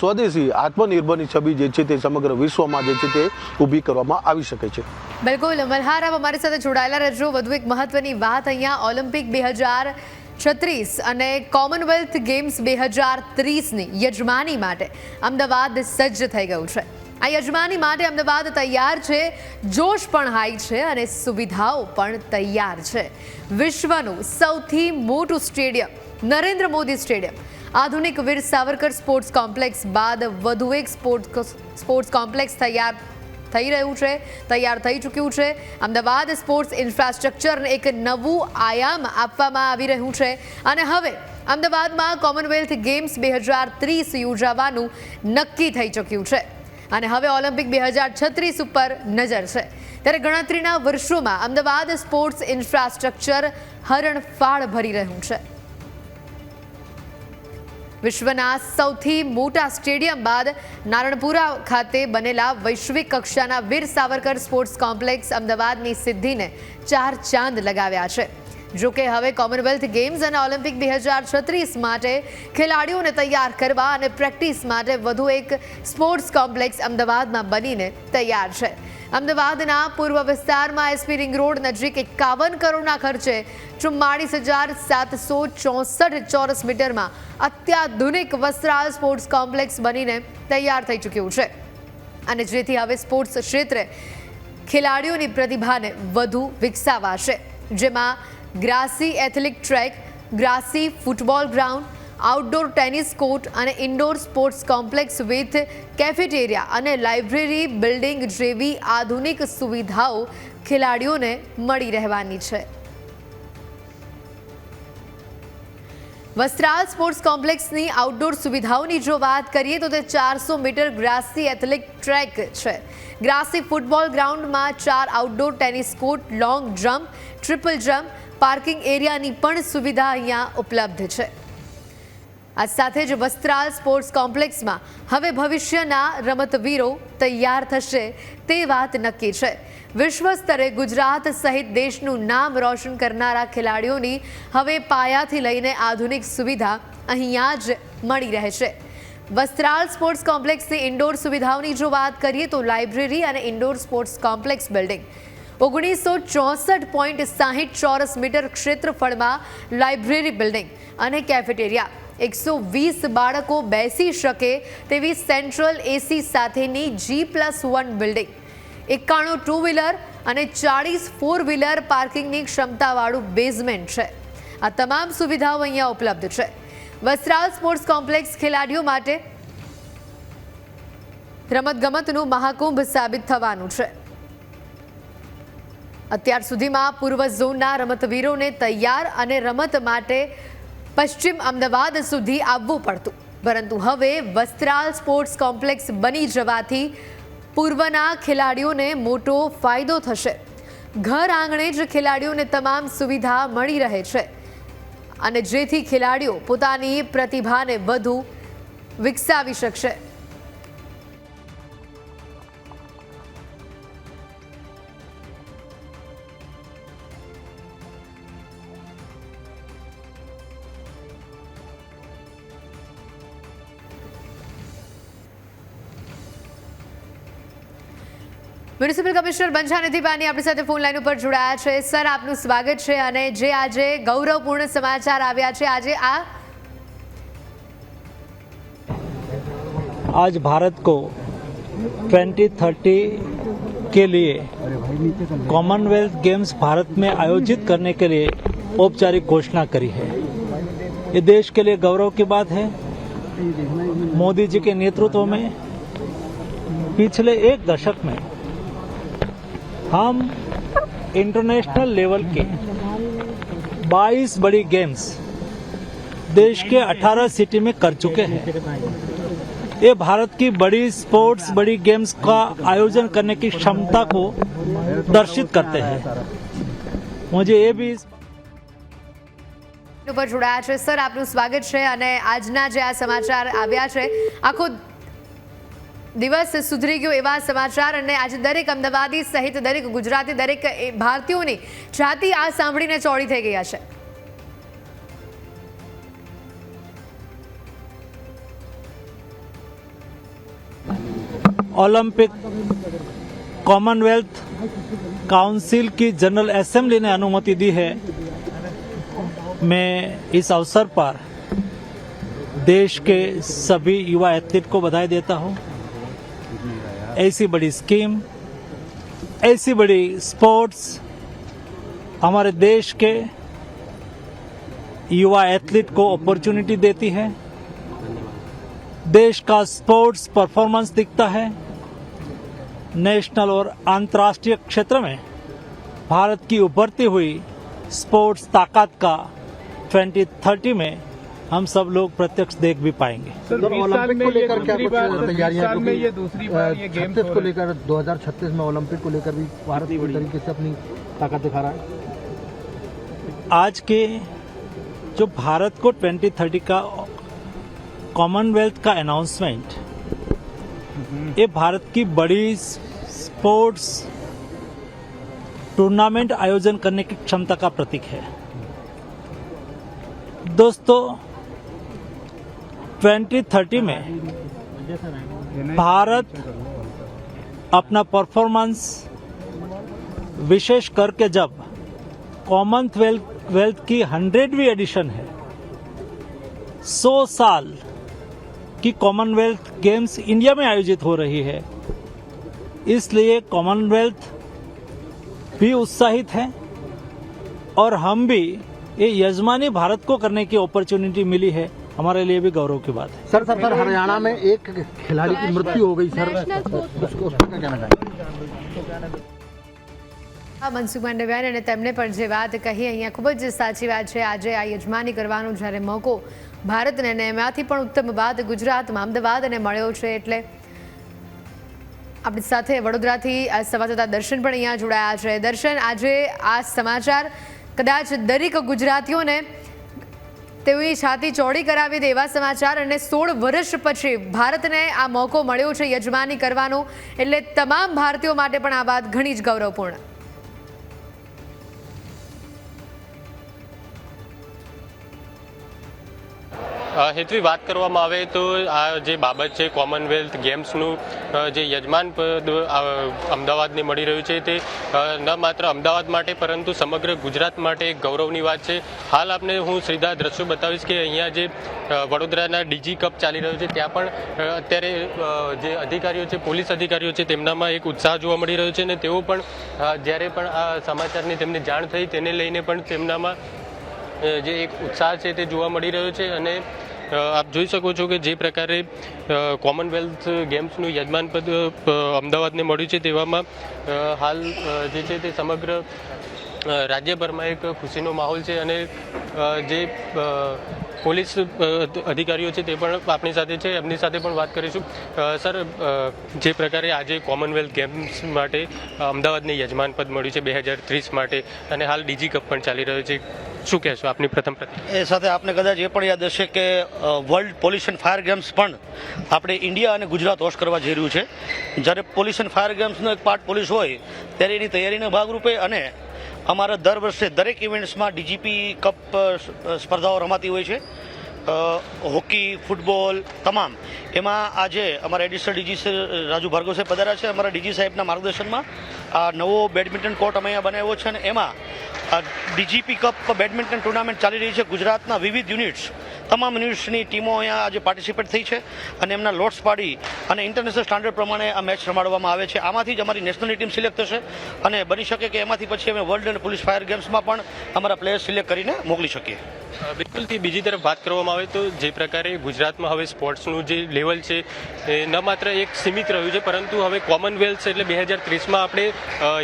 સ્વદેશી આત્મનિર્ભરની છબી જે છે તે સમગ્ર વિશ્વમાં જે છે તે ઊભી કરવામાં આવી શકે છે. બિલકુલ મલ્હાર, આપ અમારી સાથે જોડાયેલા રહેજો. વધુ એક મહત્વની વાત, અહીંયા ઓલિમ્પિક 2036 અને કોમનવેલ્થ ગેમ્સ 2030ની યજમાની માટે અમદાવાદ સજ્જ થઈ ગયું છે. આ યજમાની માટે અમદાવાદ તૈયાર છે, જોશ પણ હાઈ છે અને સુવિધાઓ પણ તૈયાર છે. વિશ્વનું સૌથી મોટું સ્ટેડિયમ નરેન્દ્ર મોદી સ્ટેડિયમ, આધુનિક વીર સાવરકર સ્પોર્ટ્સ કોમ્પ્લેક્સ બાદ વધુ એક સ્પોર્ટ્સ કોમ્પ્લેક્સ તૈયાર થઈ ચૂક્યું છે. અમદાવાદ સ્પોર્ટ્સ ઇન્ફ્રાસ્ટ્રક્ચરને એક નવું આયામ આપવામાં આવી રહ્યું છે અને હવે અમદાવાદમાં કોમનવેલ્થ ગેમ્સ 2030 યોજાવાનું નક્કી થઈ ચૂક્યું છે અને હવે ઓલિમ્પિક 2036 ઉપર નજર છે. ત્યારે ગણતરીના વર્ષોમાં અમદાવાદ સ્પોર્ટ્સ ઇન્ફ્રાસ્ટ્રક્ચર હરણફાળ ભરી રહ્યું છે. વિશ્વના સૌથી મોટા સ્ટેડિયમ બાદ નારણપુરા ખાતે બનેલા વૈશ્વિક કક્ષાના વીર સાવરકર સ્પોર્ટ્સ કોમ્પ્લેક્સ અમદાવાદની સિદ્ધિને 4 ચાંદ લગાવ્યા છે. જો કે હવે કોમનવેલ્થ ગેમ્સ અને ઓલિમ્પિક 2036 માટે ખેલાડીઓને તૈયાર કરવા અને પ્રેક્ટિસ માટે વધુ એક સ્પોર્ટ્સ કોમ્પ્લેક્સ અમદાવાદમાં બનીને તૈયાર છે. અમદાવાદના પૂર્વ વિસ્તારમાં એસપી રિંગ રોડ નજીક 51 કરોડના ખર્ચે 44,764 ચોરસ મીટરમાં અત્યાધુનિક વસ્ત્રાલ સ્પોર્ટ્સ કોમ્પ્લેક્સ બનીને તૈયાર થઈ ચૂક્યું છે અને જેથી હવે સ્પોર્ટ્સ ક્ષેત્રે ખેલાડીઓની પ્રતિભાને વધુ વિકસાવાશે, જેમાં grassy athletic track, grassy football ground, outdoor tennis court અને indoor sports complex with cafeteria અને લાઇબ્રેરી બિલ્ડિંગ જેવી આધુનિક સુવિધાઓ ખેલાડીઓને મળી રહેવાની છે. વસ્ત્રાલ સ્પોર્ટ્સ કોમ્પ્લેક્સની આઉટડોર સુવિધાઓની જો વાત કરીએ તો તે 400 મીટર ગ્રાસી એથ્લેટિક ટ્રેક છે. ગ્રાસી ફૂટબોલ ગ્રાઉન્ડમાં 4 outdoor tennis court, long jump, triple jump, parking એરિયાની પણ સુવિધા અહીંયા ઉપલબ્ધ છે. આ સાથે જ વસ્ત્રાલ સ્પોર્ટ્સ કોમ્પ્લેક્સમાં હવે ભવિષ્યના રમતવીરો તૈયાર થશે તે વાત નક્કી છે. વિશ્વ સ્તરે ગુજરાત સહિત દેશનું નામ રોશન કરનારા ખેલાડીઓની હવે પાયાથી લઈને આધુનિક સુવિધા અહીંયા જ મળી રહેશે. વસ્ત્રાલ સ્પોર્ટ્સ કોમ્પ્લેક્સની ઇન્ડોર સુવિધાઓની જો વાત કરીએ તો લાઇબ્રેરી અને ઇન્ડોર સ્પોર્ટ્સ કોમ્પ્લેક્સ બિલ્ડિંગ, 1964.60 ચોરસ મીટર ક્ષેત્રફળમાં લાઇબ્રેરી બિલ્ડિંગ અને કેફેટેરિયા, 120 બાળકો બેસી શકે તેવી સેન્ટ્રલ એસી સાથેની G+1 બિલ્ડિંગ, 91 ટુ વ્હીલર અને 40 ફોર વ્હીલર પાર્કિંગની ક્ષમતાવાળું બેઝમેન્ટ છે. આ તમામ સુવિધાઓ અહીંયા ઉપલબ્ધ છે. વસ્ત્રાલ સ્પોર્ટ્સ કોમ્પ્લેક્સ ખેલાડીઓ માટે રમતગમતનું મહાકુંભ સાબિત થવાનું છે. અત્યાર સુધીમાં પૂર્વ ઝોનના રમતવીરોને તૈયાર અને રમત માટે પશ્ચિમ અમદાવાદ સુધી આવવું પડતું, પરંતુ હવે વસ્ત્રાલ સ્પોર્ટ્સ કોમ્પ્લેક્સ બની જવાથી પૂર્વના ખેલાડીઓને મોટો ફાયદો થશે. ઘર આંગણે જ ખેલાડીઓને તમામ સુવિધા મળી રહે છે અને જેથી ખેલાડીઓ પોતાની પ્રતિભાને વધુ વિકસાવી શકશે. મ્યુનિસિપલ કમિશનર બંછાનિધિ પાની આપણી સાથે ફોન લાઈન ઉપર જોડાયા છે. સર, આપનું સ્વાગત છે. અને જે આજે ગૌરવપૂર્ણ સમાચાર આવ્યા છે, आज भारत को 2030 के लिए कॉमनवेल्थ गेम्स भारत में आयोजित करने के लिए औपचारिक घोषणा करी है. ये देश के लिए गौरव की बात है. मोदी जी के नेतृत्व में पिछले एक दशक में हम इंटरनेशनल लेवल के 22 बड़ी गेम्स देश के 18 सिटी में कर चुके हैं. ये भारत की बड़ी स्पोर्ट्स, बड़ी गेम्स का आयोजन करने की क्षमता को दर्शित करते हैं. मुझे ये भी ઉપર જોડાયા છે. સર, આપનું સ્વાગત છે. અને આજના જે આ સમાચાર આવ્યા છે, આખો દિવસ સુધરી ગયો એવા સમાચાર, અને આજે દરેક અમદાવાદી સહિત દરેક ગુજરાતી, દરેક ભારતીયોની છાતી આ સાંભળીને ચોળી થઈ ગયા છે. ओलंपिक कॉमनवेल्थ काउंसिल की जनरल असेंबली ने अनुमति दी है. मैं इस अवसर पर देश के सभी युवा एथलीट को बधाई देता हूं. ऐसी बड़ी स्कीम, ऐसी बड़ी स्पोर्ट्स हमारे देश के युवा एथलीट को अपॉर्चुनिटी देती है. देश का स्पोर्ट्स परफॉर्मेंस दिखता है. नेशनल और अंतर्राष्ट्रीय क्षेत्र में भारत की उभरती हुई स्पोर्ट्स ताकत का 2030 में हम सब लोग प्रत्यक्ष देख भी पाएंगे. ओलंपिक को लेकर क्या कुछ तैयारियां, क्योंकि ये दूसरी बार ये गेम को लेकर 2036 में ओलंपिक को लेकर भी भारत पूरी तरीके से अपनी ताकत दिखा रहा है. आज के जो भारत को 2030 का कॉमनवेल्थ का अनाउंसमेंट, ये भारत की बड़ी स्पोर्ट्स टूर्नामेंट आयोजन करने की क्षमता का प्रतीक है. दोस्तों, 2030 में भारत अपना परफॉर्मेंस विशेष करके जब कॉमनवेल्थ की 100वीं एडिशन है, 100 साल की कॉमनवेल्थ गेम्स इंडिया में आयोजित हो रही है, इसलिए कॉमनवेल्थ भी उत्साहित है और हम भी ये यजमानी भारत को करने की अपॉर्चुनिटी मिली है. हमारे लिए भी गौरव की बात है. सर हरियाणा में एक खिलाड़ी की मृत्यु हो गई सर, उसको क्या कहना चाहिए? મનસુખ માંડવિયા, અને તેમણે પણ જે વાત કહી અહીંયા ખૂબ જ સાચી વાત છે. આજે આ યજમાની કરવાનો જ્યારે મોકો ભારતને, અને એમાંથી પણ ઉત્તમ વાત ગુજરાતમાં અમદાવાદને મળ્યો છે. એટલે આપણી સાથે વડોદરાથી સંવાદદાતા દર્શન પણ અહીંયા જોડાયા છે. દર્શન, આજે આ સમાચાર કદાચ દરેક ગુજરાતીઓને તેઓની છાતી ચોળી કરાવી દે એવા સમાચાર, અને 16 વર્ષ પછી ભારતને આ મોકો મળ્યો છે યજમાની કરવાનો, એટલે તમામ ભારતીયો માટે પણ આ વાત ઘણી જ ગૌરવપૂર્ણ. હેતવી વાત કરવામાં આવે તો આ જે બાબત છે કોમનવેલ્થ ગેમ્સનું જે યજમાન પદ અમદાવાદને મળી રહ્યું છે, તે ન માત્ર અમદાવાદ માટે પરંતુ સમગ્ર ગુજરાત માટે એક ગૌરવની વાત છે. હાલ આપને હું સીધા દ્રશ્યો બતાવીશ કે અહીંયા જે વડોદરાના ડીજી કપ ચાલી રહ્યો છે, ત્યાં પણ અત્યારે જે અધિકારીઓ છે, પોલીસ અધિકારીઓ છે, તેમનામાં એક ઉત્સાહ જોવા મળી રહ્યો છે. અને તેઓ પણ જ્યારે પણ આ સમાચારની તેમને જાણ થઈ તેને લઈને પણ તેમનામાં જે એક ઉત્સાહ છે તે જોવા મળી રહ્યો છે. અને આપ જોઈ શકો છો કે જે પ્રકારે કોમનવેલ્થ ગેમ્સનું યજમાન પદ અમદાવાદને મળ્યું છે, તેવામાં હાલ જે છે તે સમગ્ર રાજ્યભરમાં એક ખુશીનો માહોલ છે. અને જે પોલીસ અધિકારીઓ છે તે પણ આપણી સાથે છે, એમની સાથે પણ વાત કરીશું. સર, જે પ્રકારે આજે કોમનવેલ્થ ગેમ્સ માટે અમદાવાદને યજમાન પદ મળ્યું છે 2030 માટે, અને હાલ ડીજી કપ પણ ચાલી રહ્યો છે, શું કહેશો આપની પ્રથમ પ્રતિક્રિયા? એ સાથે આપને કદાચ એ પણ યાદ હશે કે વર્લ્ડ પોલ્યુશન ફાયર ગેમ્સ પણ આપણે ઇન્ડિયા અને ગુજરાત હોસ્ટ કરવા જઈ રહ્યું છે. જ્યારે પોલ્યુશન ફાયર ગેમ્સનો એક પાર્ટ પોલીસ હોય ત્યારે એની તૈયારીના ભાગરૂપે અને અમારા દર વર્ષે દરેક ઇવેન્ટ્સમાં ડીજીપી કપ સ્પર્ધાઓ રમાતી હોય છે. હોકી, ફૂટબોલ તમામ એમાં આજે અમારા એડિશનલ ડીજી રાજુ ભાર્ગવ સાહેબ પધાર્યા છે. અમારા ડીજી સાહેબના માર્ગદર્શનમાં આ નવો બેડમિન્ટન કોર્ટ અમે અહીંયા બનાવ્યો છે અને એમાં ડીજીપી કપ બેડમિન્ટન ટુર્નામેન્ટ ચાલી રહી છે. ગુજરાતના વિવિધ યુનિટ્સ તમામ યુનિટ્સની ટીમો અહીંયા આજે પાર્ટિસિપેટ થઈ છે અને એમના લોટ્સ પાડી અને ઇન્ટરનેશનલ સ્ટાન્ડર્ડ પ્રમાણે આ મેચ રમાડવામાં આવે છે. આમાંથી જ અમારી નેશનલની ટીમ સિલેક્ટ થશે અને બની શકે કે એમાંથી પછી અમે વર્લ્ડ અને પોલીસ ફાયર ગેમ્સમાં પણ અમારા પ્લેયર્સ સિલેક્ટ કરીને મોકલી શકીએ. બિલકુલથી બીજી તરફ વાત કરવામાં આવે તો જે પ્રકારે ગુજરાતમાં હવે સ્પોર્ટ્સનું જે લેવલ છે એ ન માત્ર એક સીમિત રહ્યું છે પરંતુ હવે કોમનવેલ્થ એટલે 2030માં આપણે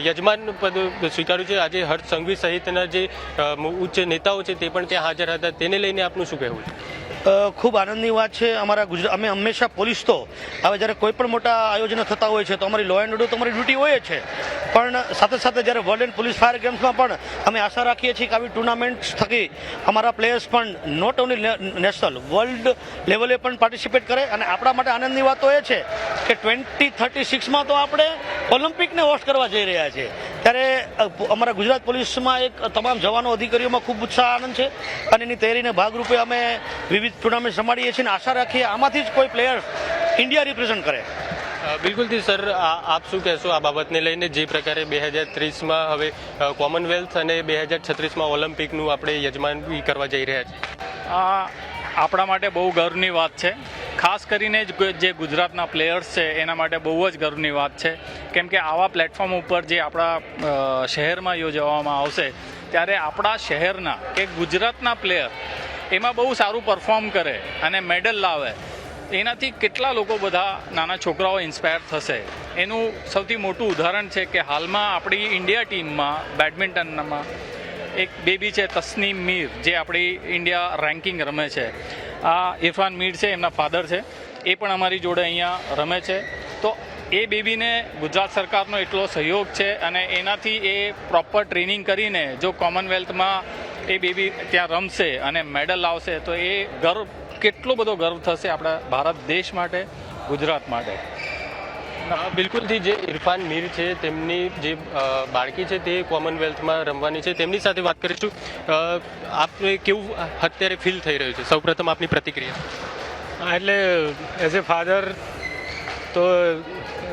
યજમાન પદ સ્વીકાર્યું છે. આજે હર્ષ સંઘવી સહિતના જે ઉચ્ચ નેતાઓ છે તે પણ ત્યાં હાજર હતા. તેને લઈને આપનું શું કહેવું છે? ખૂબ આનંદની વાત છે. અમારા અમે હંમેશા પોલીસ તો હવે જ્યારે કોઈ પણ મોટા આયોજનો થતા હોય છે તો અમારી લો એન્ડ ઓર્ડર તો અમારી ડ્યુટી હોય જ છે, પણ સાથે સાથે જ્યારે વર્લ્ડ એન્ડ પોલીસ ફાયર ગેમ્સમાં પણ અમે આશા રાખીએ છીએ કે આવી ટુર્નામેન્ટ્સ થકી અમારા પ્લેયર્સ પણ નોટ ઓનલી નેશનલ વર્લ્ડ લેવલે પણ પાર્ટિસિપેટ કરે. અને આપણા માટે આનંદની વાત તો એ છે કે 2036માં તો આપણે ઓલિમ્પિકને હોસ્ટ કરવા જઈ રહ્યા છીએ. ત્યારે અમારા ગુજરાત પોલીસમાં એક તમામ જવાનો અધિકારીઓમાં ખૂબ ઉત્સાહ આનંદ છે અને એની તૈયારીના ભાગરૂપે અમે વિવિધ ટુર્નામેન્ટ રમાડીએ છીએ અને આશા રાખીએ આમાંથી જ કોઈ પ્લેયર ઇન્ડિયા રિપ્રેઝન્ટ કરે. બિલકુલથી સર, આપ શું કહેશો આ બાબતને લઈને? જે પ્રકારે 2030માં હવે કોમનવેલ્થ અને 2036માં ઓલિમ્પિકનું આપણે યજમાની કરવા જઈ રહ્યા છીએ. આ આપણા માટે બહુ ગર્વની વાત છે. ખાસ કરીને જે ગુજરાતના પ્લેયર્સ છે એના માટે બહુ જ ગર્વની વાત છે, કેમ કે આવા પ્લેટફોર્મ ઉપર જે આપણા શહેરમાં યોજવામાં આવશે ત્યારે આપણા શહેરના કે ગુજરાતના પ્લેયર એમાં બહુ સારું પરફોર્મ કરે અને મેડલ લાવે, એનાથી કેટલા લોકો બધા નાના છોકરાઓ ઇન્સ્પાયર થશે. એનું સૌથી મોટું ઉદાહરણ છે કે હાલમાં આપણી ઇન્ડિયા ટીમમાં બેડમિન્ટનમાં એક બેબી છે તસ્નીમ મીર, જે આપણી ઇન્ડિયા રેન્કિંગ રમે છે. આ ઇરફાન મીર છે, એમના ફાધર છે, એ પણ અમારી જોડે અહીંયા રમે છે. તો એ બેબીને ગુજરાત સરકારનો એટલો સહયોગ છે અને એનાથી એ પ્રોપર ટ્રેનિંગ કરીને જો કોમનવેલ્થમાં એ બેબી ત્યાં રમશે અને મેડલ લાવશે તો એ ગર્વ, કેટલો બધો ગર્વ થશે આપણા ભારત દેશ માટે, ગુજરાત માટે. બિલકુલથી જે ઇરફાન મીર છે તેમની જે બાળકી છે તે કોમનવેલ્થમાં રમવાની છે, તેમની સાથે વાત કરીશું. આપને કેવું અત્યારે ફીલ થઈ રહ્યું છે? સૌપ્રથમ આપની પ્રતિક્રિયા. એટલે એઝ એ ફાધર તો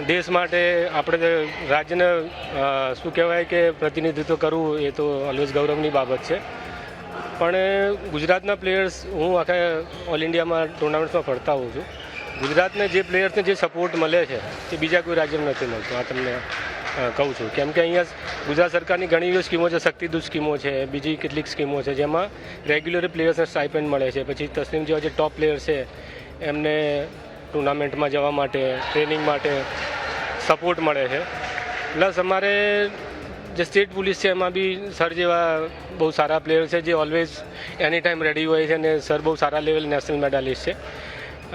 દેશ માટે આપણે રાજ્યને શું કહેવાય કે પ્રતિનિધિત્વ કરવું એ તો ઓલવેઝ ગૌરવની બાબત છે. પણ ગુજરાતના પ્લેયર્સ, હું આખા ઓલ ઇન્ડિયામાં ટુર્નામેન્ટ્સમાં ફરતા હોઉં છું, ગુજરાતને જે પ્લેયર્સને જે સપોર્ટ મળે છે તે બીજા કોઈ રાજ્યમાં નથી મળતો. આ તમને કહું છું, કેમ કે અહીંયા ગુજરાત સરકારની ઘણી એવી સ્કીમો છે, શક્તિદૂત સ્કીમો છે, બીજી કેટલીક સ્કીમો છે જેમાં રેગ્યુલર પ્લેયર્સને સ્ટાઇપેન્ડ મળે છે. પછી તસ્લીમ જેવા જે ટોપ પ્લેયર છે એમને ટુર્નામેન્ટમાં જવા માટે, ટ્રેનિંગ માટે સપોર્ટ મળે છે. પ્લસ અમારે જે સ્ટેટ પોલીસ છે એમાં બી સર જેવા બહુ સારા પ્લેયર છે જે ઓલવેઝ એની ટાઈમ રેડી હોય છે અને સર બહુ સારા લેવલ નેશનલ મેડાલિસ્ટ છે.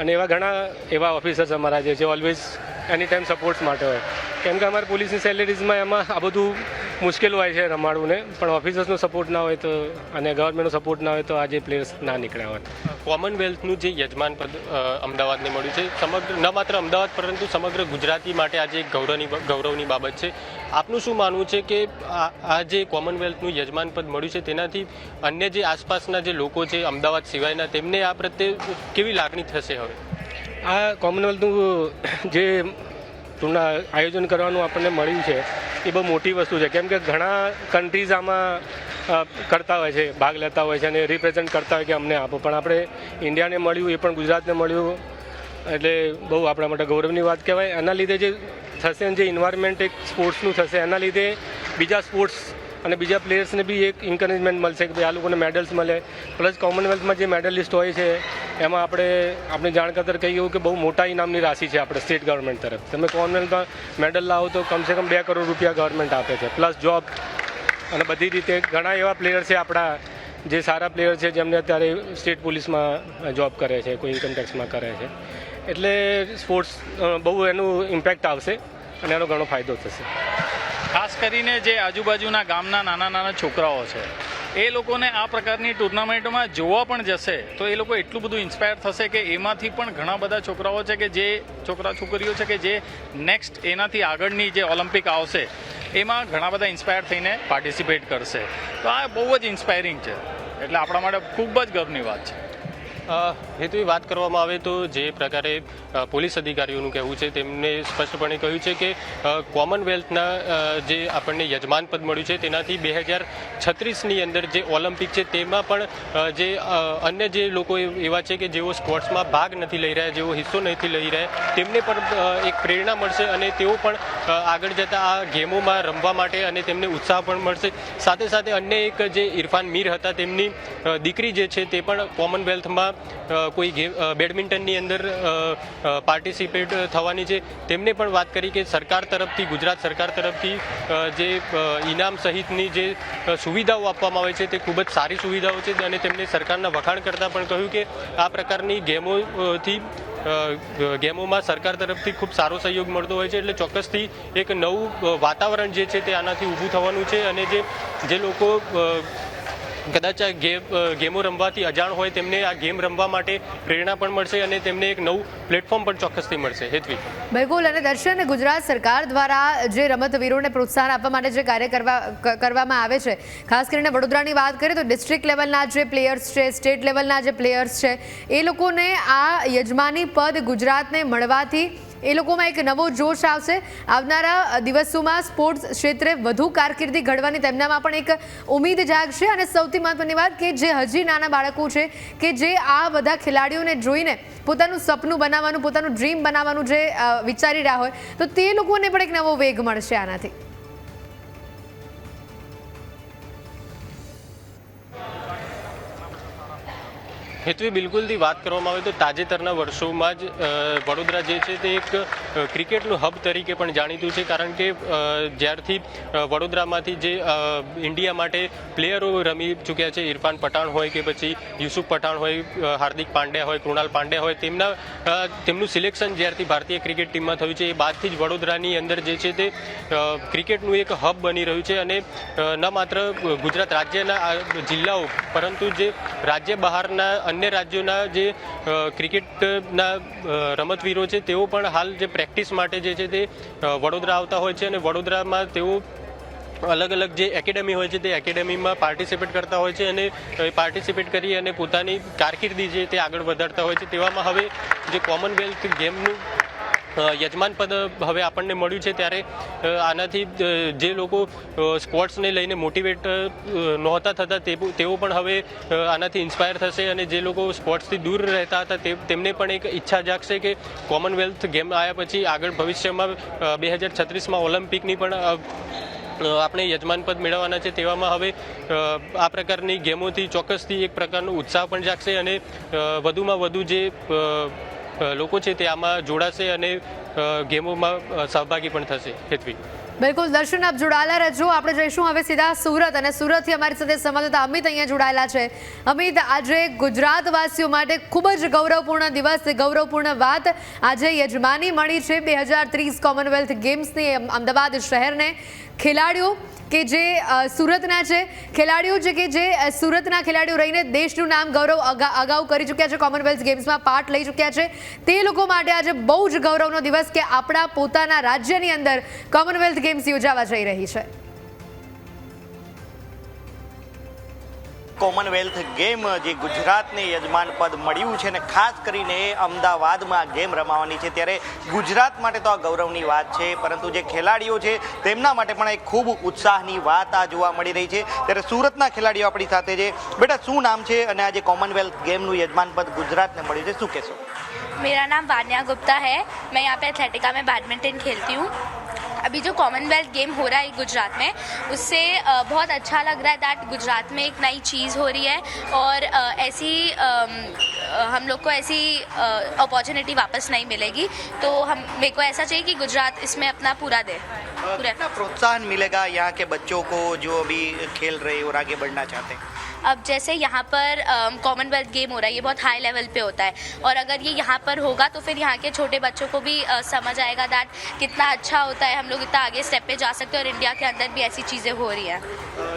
અને એવા ઘણા એવા ઓફિસર્સ અમારા જે છે ઓલવેઝ એની ટાઈમ સપોર્ટ્સ માટે હોય, કેમ કે અમારા પોલીસની સેલેરીઝમાં એમાં આ બધું મુશ્કેલ હોય છે રમાડવું ને, પણ ઓફિસર્સનો સપોર્ટ ના હોય તો અને ગવર્મેન્ટનો સપોર્ટ ના હોય તો આજે પ્લેયર્સ ના નીકળ્યા હોત. કોમનવેલ્થનું જે યજમાન પદ અમદાવાદને મળ્યું છે, સમગ્ર ન માત્ર અમદાવાદ પરંતુ સમગ્ર ગુજરાતી માટે આજે એક ગૌરવની બાબત છે. આપનું શું માનવું છે કે આ જે કોમનવેલ્થનું યજમાન પદ મળ્યું છે તેનાથી અન્ય જે આસપાસના જે લોકો છે અમદાવાદ સિવાયના, તેમને આ પ્રત્યે કેવી લાગણી થશે? હવે આ કોમનવેલ્થનું જે આયોજન કરવાનું આપણને મળ્યું છે એ બહુ મોટી વસ્તુ છે, કેમ કે ઘણા કન્ટ્રીઝ આમાં કરતા હોય છે, ભાગ લેતા હોય છે અને રિપ્રેઝેન્ટ કરતા હોય કે અમને આપો, પણ આપણે ઇન્ડિયાને મળ્યું, એ પણ ગુજરાતને મળ્યું, એટલે બહુ આપણા માટે ગૌરવની વાત કહેવાય. એના લીધે જે થશે જે ઇન્વાયરમેન્ટ એક સ્પોર્ટ્સનું થશે, એના લીધે બીજા સ્પોર્ટ્સ અને બીજા પ્લેયર્સને બી એક એન્કરેજમેન્ટ મળશે કે ભાઈ આ લોકોને મેડલ્સ મળે. પ્લસ કોમનવેલ્થમાં જે મેડલિસ્ટ હોય છે એમાં આપણે જાણ ખાતર કહીએ કે બહુ મોટા ઇનામની રાશિ છે આપણે સ્ટેટ ગવર્મેન્ટ તરફ. તમે કોમનવેલ્થમાં મેડલ લાવો તો કમસે કમ 2 કરોડ રૂપિયા ગવર્મેન્ટ આપે છે, પ્લસ જોબ અને બધી રીતે ઘણા એવા પ્લેયર છે આપણા જે સારા પ્લેયર છે જેમને અત્યારે સ્ટેટ પોલીસમાં જોબ કરે છે, કોઈ ઇન્કમટેક્સમાં કરે છે. એટલે સ્પોર્ટ્સ બહુ એનું ઇમ્પેક્ટ આવશે અને એનો ઘણો ફાયદો થશે. ખાસ કરીને જે આજુબાજુના ગામના નાના છોકરાઓ છે એ લોકોને આ પ્રકારની ટુર્નામેન્ટમાં જોવા પણ જશે તો એ લોકો એટલું બધું ઇન્સ્પાયર થશે કે એમાંથી પણ ઘણા બધા છોકરાઓ છે કે જે છોકરીઓ છે કે જે નેક્સ્ટ એનાથી આગળની જે ઓલિમ્પિક આવશે એમાં ઘણા બધા ઇન્સ્પાયર થઈને પાર્ટિસિપેટ કરશે. તો આ બહુ જ ઇન્સ્પાયરિંગ છે, એટલે આપણા માટે ખૂબ જ ગર્વની વાત છે. હેતુની વાત કરવામાં આવે તો જે પ્રકારે પોલીસ અધિકારીઓનું કહેવું છે તેમને સ્પષ્ટપણે કહ્યું છે કે કોમનવેલ્થના જે આપણને યજમાન પદ મળ્યું છે તેનાથી 2036ની અંદર જે ઓલિમ્પિક છે તેમાં પણ જે અન્ય જે લોકો એવા છે કે જેઓ સ્પોર્ટ્સમાં ભાગ નથી લઈ રહ્યા, જેઓ હિસ્સો નથી લઈ રહ્યા, તેમને પણ એક પ્રેરણા મળશે અને તેઓ પણ આગળ જતાં આ ગેમોમાં રમવા માટે અને તેમને ઉત્સાહ પણ મળશે. સાથે સાથે અન્ય એક જે ઇરફાન મીર હતા તેમની દીકરી જે છે તે પણ કોમનવેલ્થમાં કોઈ બેડમિન્ટનની અંદર પાર્ટિસિપેટ થવાની છે. તેમને પણ વાત કરી કે સરકાર તરફથી, ગુજરાત સરકાર તરફથી જે ઇનામ સહિતની જે સુવિધાઓ આપવામાં આવે છે તે ખૂબ જ સારી સુવિધાઓ છે અને તેમને સરકારના વખાણ કરતાં પણ કહ્યું કે આ પ્રકારની ગેમોમાં સરકાર તરફથી ખૂબ સારો સહયોગ મળતો હોય છે. એટલે ચોક્કસથી એક નવું વાતાવરણ જે છે તે આનાથી ઊભું થવાનું છે અને જે લોકો કદાચ આ ગેમો રમવાથી અજાણ હોય તેમને આ ગેમ રમવા માટે પ્રેરણા પણ મળશે અને તેમને એક નવું પ્લેટફોર્મ પણ ચોક્કસથી મળશે. હેતવી. બિલકુલ. અને દર્શન, ગુજરાત સરકાર દ્વારા જે રમતવીરોને પ્રોત્સાહન આપવા માટે જે કાર્ય કરવામાં આવે છે, ખાસ કરીને વડોદરાની વાત કરીએ તો ડિસ્ટ્રિક્ટ લેવલના જે પ્લેયર્સ છે, સ્ટેટ લેવલના જે પ્લેયર્સ છે, એ લોકોને આ યજમાની પદ ગુજરાતને મળવાથી એ લોકોમાં એક નવો જોશ આવશે. આવનારા દિવસોમાં સ્પોર્ટ્સ ક્ષેત્રે વધુ કારકિર્દી ઘડવાની તેમનામાં પણ એક ઉમ્મીદ જાગશે. અને સૌથી મહત્વની વાત કે જે હજી નાના બાળકો છે કે જે આ બધા ખેલાડીઓને જોઈને પોતાનું સપનું બનાવવાનું, પોતાનું ડ્રીમ બનાવવાનું જે વિચારી રહ્યા હોય, તો તે લોકોને પણ એક નવો વેગ મળશે આનાથી. હેતવી, બિલકુલથી વાત કરવામાં આવે તો તાજેતરના વર્ષોમાં જ વડોદરા જે છે તે એક ક્રિકેટનું હબ તરીકે પણ જાણીતું છે. કારણ કે જ્યારથી વડોદરામાંથી જે ઇન્ડિયા માટે પ્લેયરો રમી ચૂક્યા છે, ઇરફાન પઠાણ હોય કે પછી યુસુફ પઠાણ હોય, હાર્દિક પાંડ્યા હોય, કૃણાલ પાંડ્યા હોય, તેમનું સિલેક્શન જ્યારથી ભારતીય ક્રિકેટ ટીમમાં થયું છે એ બાદથી જ વડોદરાની અંદર જે છે તે ક્રિકેટનું એક હબ બની રહ્યું છે. અને ન માત્ર ગુજરાત રાજ્યના જિલ્લાઓ પરંતુ જે રાજ્ય બહારના અન્ય રાજ્યોના જે ક્રિકેટના રમતવીરો છે તેઓ પણ હાલ જે પ્રેક્ટિસ માટે જે છે તે વડોદરા આવતા હોય છે અને વડોદરામાં તેઓ અલગ અલગ જે એકેડેમી હોય છે તે એકેડેમીમાં પાર્ટિસિપેટ કરતા હોય છે અને પાર્ટિસિપેટ કરી અને પોતાની કારકિર્દી છે તે આગળ વધારતા હોય છે. તેવામાં હવે જે કોમનવેલ્થ ગેમનું યજમાન પદ હવે આપણને મળ્યું છે ત્યારે આનાથી જે લોકો સ્પોર્ટ્સને લઈને મોટિવેટ નહોતા થતા તેઓ પણ હવે આનાથી ઇન્સ્પાયર થશે અને જે લોકો સ્પોર્ટ્સથી દૂર રહેતા હતા તેમને પણ એક ઈચ્છા જાગશે કે કોમનવેલ્થ ગેમ આવ્યા પછી આગળ ભવિષ્યમાં 2036માં ઓલિમ્પિકની પણ આપણે યજમાન પદ મેળવવાના છે. તેવામાં હવે આ પ્રકારની ગેમોથી ચોક્કસથી એક પ્રકારનો ઉત્સાહ પણ જાગશે અને વધુમાં વધુ જે લોકો છે તે આમાં જોડાશે અને ગેમોમાં સહભાગી પણ થશે. હેતવી. બિલકુલ. દર્શન, આપ જોડાયેલા રહેજો. આપણે જઈશું હવે સીધા સુરત અને સુરતથી અમારી સાથે સંવાદદાતા અમિત અહીંયા જોડાયેલા છે. અમિત, આજે ગુજરાતવાસીઓ માટે ખૂબ જ ગૌરવપૂર્ણ દિવસ, ગૌરવપૂર્ણ વાત. આજે યજમાની મળી છે 2030 કોમનવેલ્થ ગેમ્સની અમદાવાદ શહેરને. ખેલાડીઓ કે જે સુરતના છે, ખેલાડીઓ છે કે જે સુરતના ખેલાડીઓ રહીને દેશનું નામ ગૌરવ અગાઉ કરી ચૂક્યા છે, કોમનવેલ્થ ગેમ્સમાં પાર્ટ લઈ ચૂક્યા છે, તે લોકો માટે આજે બહુ જ ગૌરવનો દિવસ કે આપણા પોતાના રાજ્યની અંદર કોમનવેલ્થ ગેમ્સ યોજાવા જઈ રહી છે. કોમનવેલ્થ ગેમ જે ગુજરાતને યજમાન પદ મળ્યું છે અને ખાસ કરીને અમદાવાદમાં ગેમ રમાવાની છે ત્યારે ગુજરાત માટે તો આ ગૌરવની વાત છે, પરંતુ જે ખેલાડીઓ છે તેમના માટે પણ એક ખૂબ ઉત્સાહની વાત આ જોવા મળી રહી છે. ત્યારે સુરતના ખેલાડીઓ આપણી સાથે છે. બેટા, શું નામ છે અને આજે કોમનવેલ્થ गेमનું યજમાન પદ ગુજરાતને મળ્યું છે, શું કહેશો? मेरा नाम वान्या गुप्ता है. मैं यहाँ पे एथलेटिका में बैडमिंटन खेलती हूँ. अभी जो कॉमनवेल्थ गेम हो रहा है गुजरात में, उससे बहुत अच्छा लग रहा है दैट गुजरात में एक नई चीज़ हो रही है और ऐसी हम लोग को ऐसी अपॉर्चुनिटी वापस नहीं मिलेगी. तो मेरे को ऐसा चाहिए कि गुजरात इसमें अपना पूरा दे. कितना प्रोत्साहन मिलेगा यहाँ के बच्चों को जो अभी खेल रहे और आगे बढ़ना चाहते हैं? अब जैसे यहाँ पर कॉमनवेल्थ गेम हो रहा है, ये बहुत हाई लेवल पे होता है और अगर ये यहाँ पर होगा तो फिर यहाँ के छोटे बच्चों को भी समझ आएगा दैट कितना अच्छा होता है, हम लोग इतना आगे स्टेप पे जा सकते हैं और इंडिया के अंदर भी ऐसी चीज़ें हो रही हैं.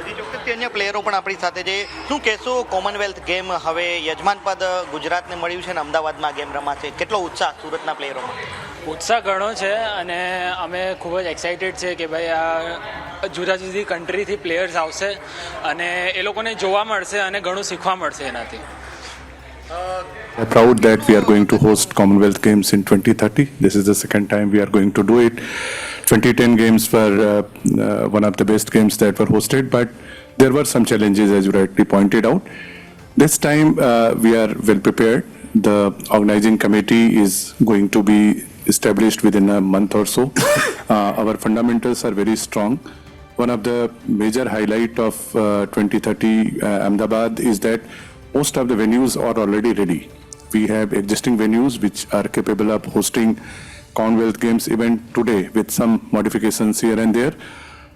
जी, ચોક્કસથી અન્ય પ્લેયરો પણ આપણી સાથે છે. શું કહેશો, કોમનવેલ્થ ગેમ હવે યજમાન પદ ગુજરાતને મળ્યું છે ને અમદાવાદમાં ગેમ રમાશે, કેટલો ઉત્સાહ સુરતના પ્લેયરોમાં? ઉત્સાહ ઘણો છે અને અમે ખૂબ જ એક્સાઇટેડ છે કે ભાઈ આ જુદા જુદી કન્ટ્રીથી પ્લેયર્સ આવશે અને એ લોકોને જોવા મળશે અને ઘણું શીખવા મળશે એનાથી. We are proud that we are going to host Commonwealth Games in 2030. This is the second time we are going to do it. 2010 Games were one of the best games that were hosted, but there were some challenges, as you rightly pointed out. This time we are well prepared. The organizing committee is going to be established within a month or so. Our fundamentals are very strong. One of the major highlight of 2030 Ahmedabad is that most of the venues are already ready. We have existing venues which are capable of hosting Commonwealth Games event today with some modifications here and there.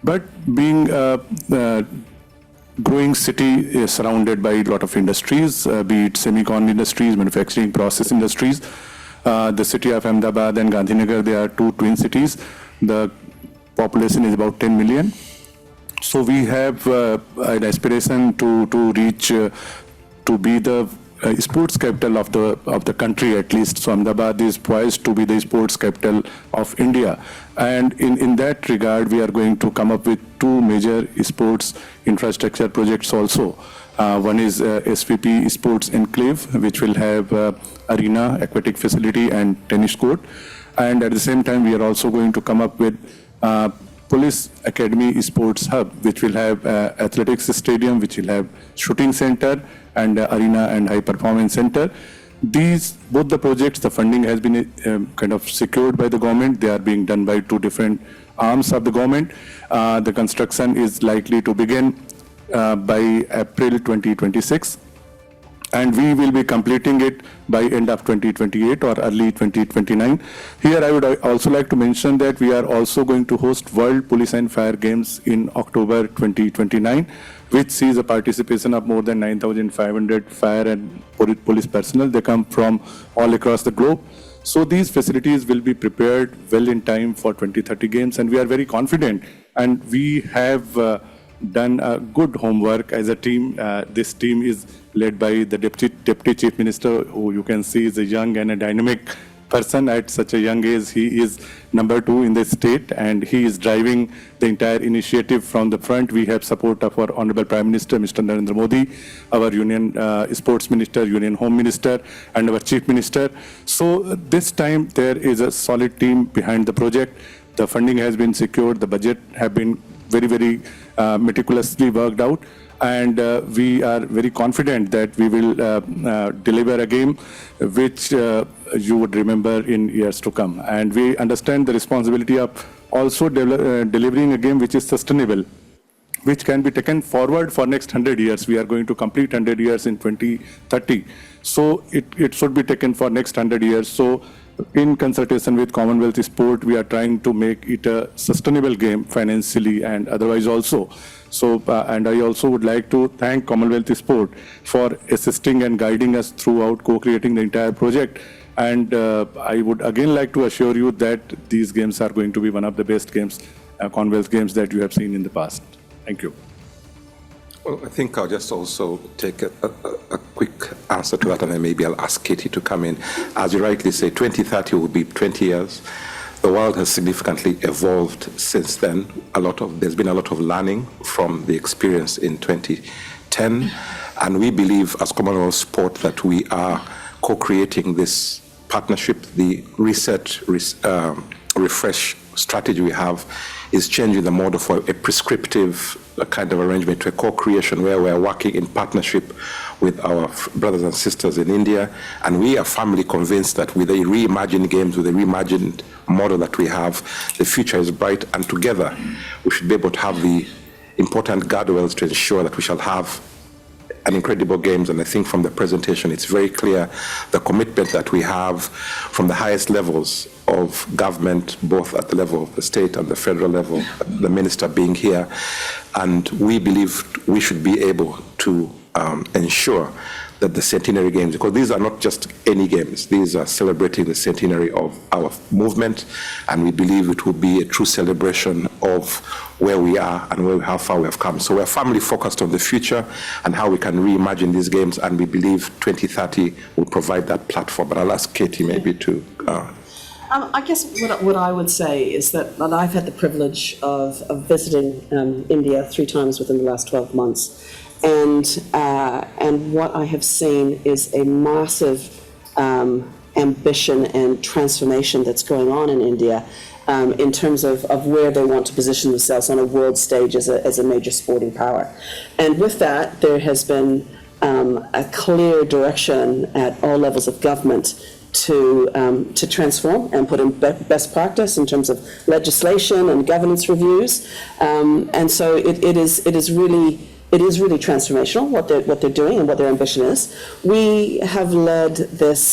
But being a growing city is surrounded by a lot of industries, be it semicon industries, manufacturing process industries. The city of Ahmedabad and Gandhinagar, they are two twin cities. The population is about 10 million. So we have an aspiration to reach to be the sports capital of the country at least. So Ahmedabad is poised to be the sports capital of India. And in that regard, we are going to come up with two major sports infrastructure projects also. One is SVP Sports Enclave, which will have arena, aquatic facility and tennis court. And at the same time, we are also going to come up with Police Academy Sports Hub, which will have athletics stadium, which will have shooting center and arena and high performance center. Both the projects, the funding has been kind of secured by the government. They are being done by two different arms of the government. The construction is likely to begin by April 2026. And we will be completing it by end of 2028 or early 2029. Here I would also like to mention that we are also going to host World Police and Fire Games in October 2029, which sees a participation of more than 9,500 fire and police personnel. They come from all across the globe. So these facilities will be prepared well in time for 2030 Games, and we are very confident. And we have done a good homework as a team. This team is led by the Deputy Chief Minister, who you can see is a young and a dynamic person at such a young age. He is number 2 in the state, and he is driving the entire initiative from the front. We have support of our Honorable Prime Minister, Mr. Narendra Modi, our Union Sports Minister, Union Home Minister, and our Chief Minister. So this time there is a solid team behind the project. The funding has been secured. The budget have been very meticulously worked out, and we are very confident that we will deliver a game which you would remember in years to come. And we understand the responsibility of also delivering a game which is sustainable, which can be taken forward for next 100 years. We are going to complete 100 years in 2030. So it should be taken for next 100 years. So in consultation with Commonwealth Sport, we are trying to make it a sustainable game financially and otherwise also. So, and I also would like to thank Commonwealth Sport for assisting and guiding us throughout co-creating the entire project. And I would again like to assure you that these games are going to be one of the best games, Commonwealth Games that you have seen in the past. Thank you. Well, I think I'll just also take a quick answer to that, and then maybe I'll ask Katie to come in. As you rightly say, 2030 will be 20 years. The world has significantly evolved since then. There's been a lot of learning from the experience in 2010, and we believe as Commonwealth Sport that we are co-creating this partnership. The refresh strategy we have is changing the model for a prescriptive kind of arrangement to a co-creation where we are working in partnership with our brothers and sisters in India. And we are firmly convinced that with a reimagined games, with a reimagined model that we have, the future is bright, and together we should be able to have the important guardrails to ensure that we shall have an incredible games. And I think from the presentation, it's very clear the commitment that we have from the highest levels of government, both at the level of the state and the federal level, the minister being here. And we believe we should be able to ensure that the centenary games, because these are not just any games, these are celebrating the centenary of our movement, and we believe it will be a true celebration of where we are and how far we have come. So we're firmly focused on the future and how we can reimagine these games, and we believe 2030 will provide that platform. But I'll ask Katie maybe to... I guess what I would say is that I've had the privilege of visiting India 3 times within the last 12 months. and what I have seen is a massive ambition and transformation that's going on in India in terms of where they want to position themselves on a world stage as a major sporting power. And with that, there has been a clear direction at all levels of government to transform and put in best practice in terms of legislation and governance reviews. And so it is really transformational what they're doing and what their ambition is. We have led this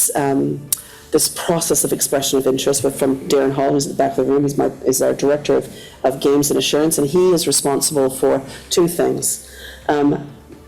this process of expression of interest from Darren Hall, who's at the back of the room. He's our director of games and assurance, and he is responsible for two things.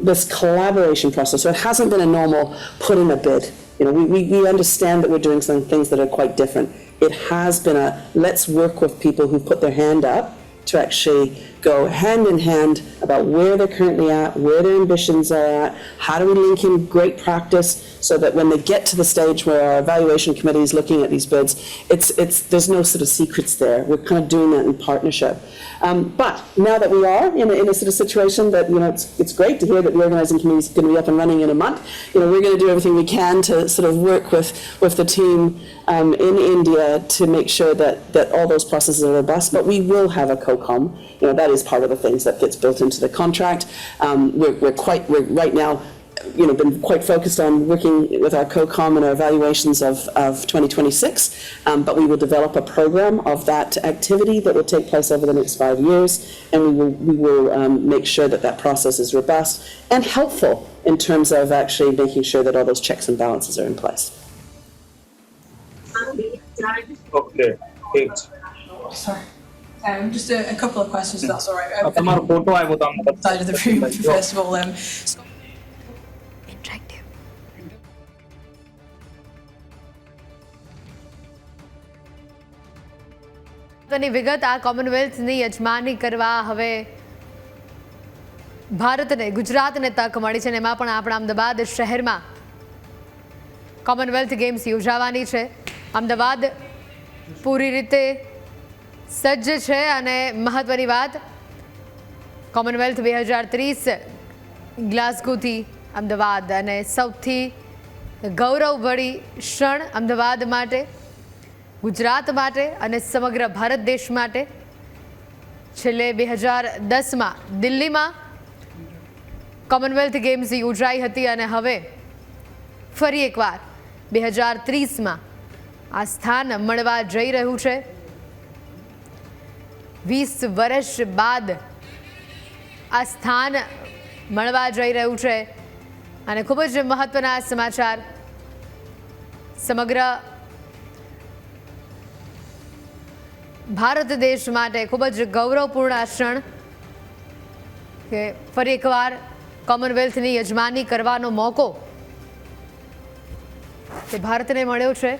This collaboration process. So it hasn't been a normal put in a bid. You know, we understand that we're doing some things that are quite different. It has been a let's work with people who put their hand up to actually go hand in hand about where they're currently at, where their ambitions are at, how do we link in great practice so that when they get to the stage where our evaluation committee is looking at these bids, there's no sort of secrets there. We're kind of doing that in partnership. But now that we are in a sort of situation that, you know, it's great to hear that the organising committee is going to be up and running in a month. You know, we're going to do everything we can to sort of work with the team in India to make sure that all those processes are robust. But we will have a COCOM. You know, that is part of the things that gets built into the contract. We're right now, you know, been quite focused on working with our COCOM and our evaluations of 2026, but we will develop a program of that activity that will take place over the next 5 years, and we will make sure that process is robust and helpful in terms of actually making sure that all those checks and balances are in place. Okay, thanks. Sorry. Just a couple of questions, if that's all right. તમારો photo આવ્યો તો આમ Side of the room, first of all. વિગત આ કોમનવેલ્થની યજમાની કરવા હવે ભારતને ગુજરાતને તક મળી છે અને એમાં પણ આપણા અમદાવાદ શહેરમાં કોમનવેલ્થ ગેમ્સ યોજાવાની છે. અમદાવાદ પૂરી રીતે સજ્જ છે અને મહત્વની વાત કોમનવેલ્થ 2030 ગ્લાસગોથી અમદાવાદ અને સૌથી ગૌરવભરી ક્ષણ અમદાવાદ માટે, ગુજરાત માટે અને સમગ્ર ભારત દેશ માટે. છેલ્લે 2010માં દિલ્હીમાં કોમનવેલ્થ ગેમ્સ યોજાઈ હતી અને હવે ફરી એકવાર 2030માં આ સ્થાન મળવા જઈ રહ્યું છે. 20 વર્ષ બાદ આ સ્થાન મળવા જઈ રહ્યું છે અને ખૂબ જ મહત્વના સમાચાર સમગ્ર ભારત દેશ માટે ખૂબ જ ગૌરવપૂર્ણ આ ક્ષણ કે ફરી એકવાર કોમનવેલ્થની યજમાની કરવાનો મોકો તે ભારતને મળ્યો છે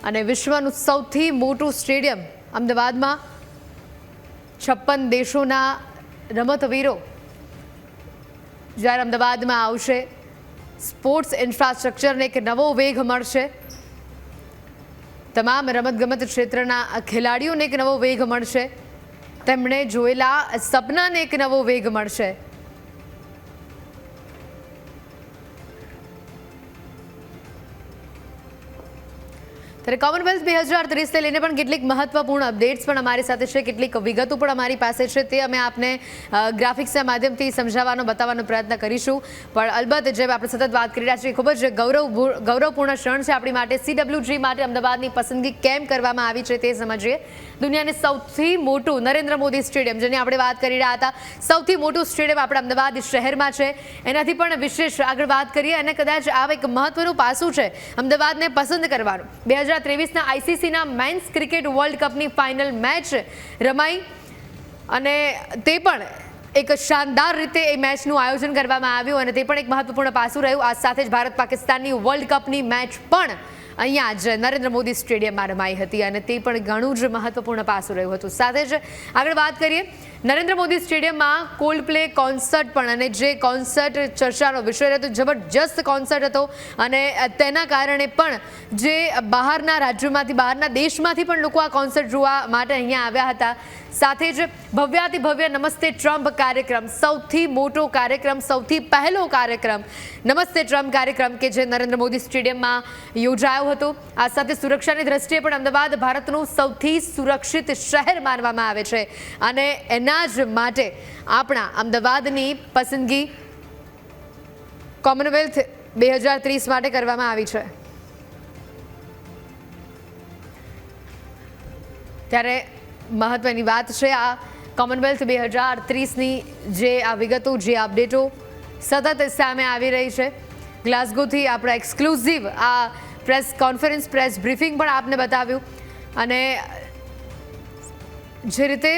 અને વિશ્વનું સૌથી મોટું સ્ટેડિયમ અમદાવાદમાં 56 દેશોના રમતવીરો જ્યારે અમદાવાદમાં આવશે, સ્પોર્ટ્સ ઇન્ફ્રાસ્ટ્રક્ચરને એક નવો વેગ મળશે, તમામ રમતગમત ક્ષેત્રના ખેલાડીઓને એક નવો વેગ મળશે, તેમણે જોયેલા સપનાને એક નવો વેગ મળશે. ત્યારે કોમનવેલ્થ 2030ને લઈને પણ કેટલીક મહત્વપૂર્ણ અપડેટ્સ પણ અમારી સાથે છે, કેટલીક વિગતો પણ અમારી પાસે છે, તે અમે આપને ગ્રાફિક્સના માધ્યમથી સમજાવવાનો બતાવવાનો પ્રયત્ન કરીશું. પણ અલબત્ત જેમ આપણે સતત વાત કરી રહ્યા છીએ, ખૂબ જ ગૌરવપૂર્ણ ક્ષણ છે આપણી માટે. CWG માટે અમદાવાદની પસંદગી કેમ કરવામાં આવી છે તે સમજીએ. દુનિયાની સૌથી મોટું નરેન્દ્ર મોદી સ્ટેડિયમ, જેની આપણે વાત કરી રહ્યા હતા, સૌથી મોટું સ્ટેડિયમ આપણા અમદાવાદ શહેરમાં છે. એનાથી પણ વિશેષ આગળ વાત કરીએ અને કદાચ આ એક મહત્વનું પાસું છે અમદાવાદને પસંદ કરવાનું. 2023ના આઈસીસીના મેન્સ ક્રિકેટ વર્લ્ડ કપની ફાઇનલ મેચ રમાઈ અને તે પણ એક શાનદાર રીતે એ મેચનું આયોજન કરવામાં આવ્યું અને તે પણ એક મહત્વપૂર્ણ પાસું રહ્યું. આ સાથે જ ભારત પાકિસ્તાનની વર્લ્ડ કપની મેચ પણ અહીંયા જ નરેન્દ્ર મોદી સ્ટેડિયમમાં રમાઈ હતી અને તે પણ ઘણું જ મહત્વપૂર્ણ પાસું રહ્યું હતું. સાથે જ આગળ વાત કરીએ, નરેન્દ્ર મોદી સ્ટેડિયમમાં કોલ્ડ પ્લે કોન્સર્ટ પણ, અને જે કોન્સર્ટ ચર્ચાનો વિષય હતો, જબરજસ્ત કોન્સર્ટ હતો અને તેના કારણે પણ જે બહારના રાજ્યોમાંથી, બહારના દેશમાંથી પણ લોકો આ કોન્સર્ટ જોવા માટે અહીંયા આવ્યા હતા. સાથે જ ભવ્યાતિ ભવ્ય નમસ્તે ટ્રમ્પ કાર્યક્રમ, સૌથી મોટો કાર્યક્રમ, સૌથી પહેલો કાર્યક્રમ નમસ્તે ટ્રમ્પ કાર્યક્રમ કે જે નરેન્દ્ર મોદી સ્ટેડિયમમાં યોજાયો હતો. આ સાથે સુરક્ષાની દ્રષ્ટિએ પણ અમદાવાદ ભારતનું સૌથી સુરક્ષિત શહેર માનવામાં આવે છે અને એના જ માટે આપણા અમદાવાદની પસંદગી કોમનવેલ્થ 2030 માટે કરવામાં આવી છે. ત્યારે મહત્વની વાત છે આ કોમનવેલ્થ 2030ની જે આ વિગતો, જે અપડેટો સતત સામે આવી રહી છે. ગ્લાસગોથી આપણે એક્સક્લુઝિવ આ પ્રેસ કોન્ફરન્સ, પ્રેસ બ્રીફિંગ પણ આપને બતાવ્યું અને જે રીતે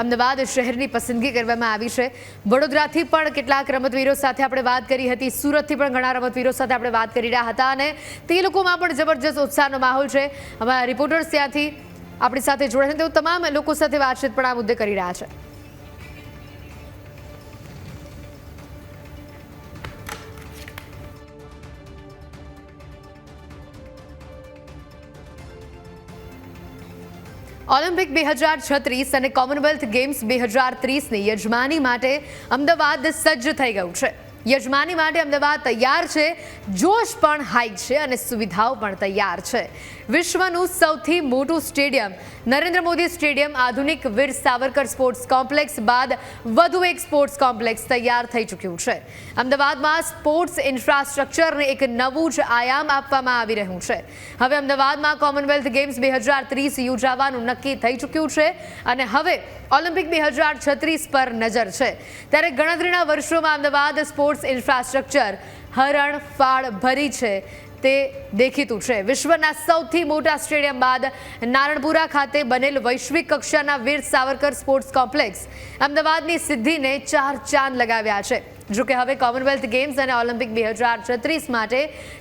અમદાવાદ શહેરની પસંદગી કરવામાં આવી છે. વડોદરાથી પણ કેટલાક રમતવીરો સાથે આપણે વાત કરી હતી, સુરતથી પણ ઘણા રમતવીરો સાથે આપણે વાત કરી રહ્યા હતા અને તે લોકોમાં પણ જબરજસ્ત ઉત્સાહનો માહોલ છે. અમારા રિપોર્ટર્સ ત્યાંથી આપણી સાથે જોડાય છે, તેઓ તમામ લોકો સાથે વાતચીત પણ આ મુદ્દે કરી રહ્યા છે. ઓલિમ્પિક 2036 અને કોમનવેલ્થ ગેમ્સ 2030ની યજમાની માટે અમદાવાદ સજ્જ થઈ ગયું છે. યજમાની માટે અમદાવાદ તૈયાર છે, જોશ પણ હાઈ છે અને સુવિધાઓ પણ તૈયાર છે. વિશ્વનું સૌથી મોટું સ્ટેડિયમ નરેન્દ્ર મોદી સ્ટેડિયમ, આધુનિક વીર સાવરકર સ્પોર્ટ્સ કોમ્પ્લેક્સ બાદ વધુ એક સ્પોર્ટ્સ કોમ્પ્લેક્સ તૈયાર થઈ ચૂક્યું છે. અમદાવાદમાં સ્પોર્ટ્સ ઇન્ફ્રાસ્ટ્રક્ચરને એક નવું જ આયામ આપવામાં આવી રહ્યું છે. હવે અમદાવાદમાં કોમનવેલ્થ ગેમ્સ 2030 યોજાવાનું નક્કી થઈ ચૂક્યું છે અને હવે ઓલિમ્પિક 2036 પર નજર છે. ત્યારે ગણતરીના વર્ષોમાં અમદાવાદ સ્પોર્ટ્સ ઇન્ફ્રાસ્ટ્રક્ચર હરણફાળ ભરી છે તે દેખીતું છે. વિશ્વના સૌથી મોટા સ્ટેડિયમ બાદ નારણપુરા ખાતે બનેલ વૈશ્વિક કક્ષાના વીર સાવરકર સ્પોર્ટ્સ કોમ્પ્લેક્સ અમદાવાદની સિદ્ધિને 4 ચાંદ લગાવ્યા છે. જોકે હવે કોમનવેલ્થ ગેમ્સ અને ઓલિમ્પિક 2036 માટે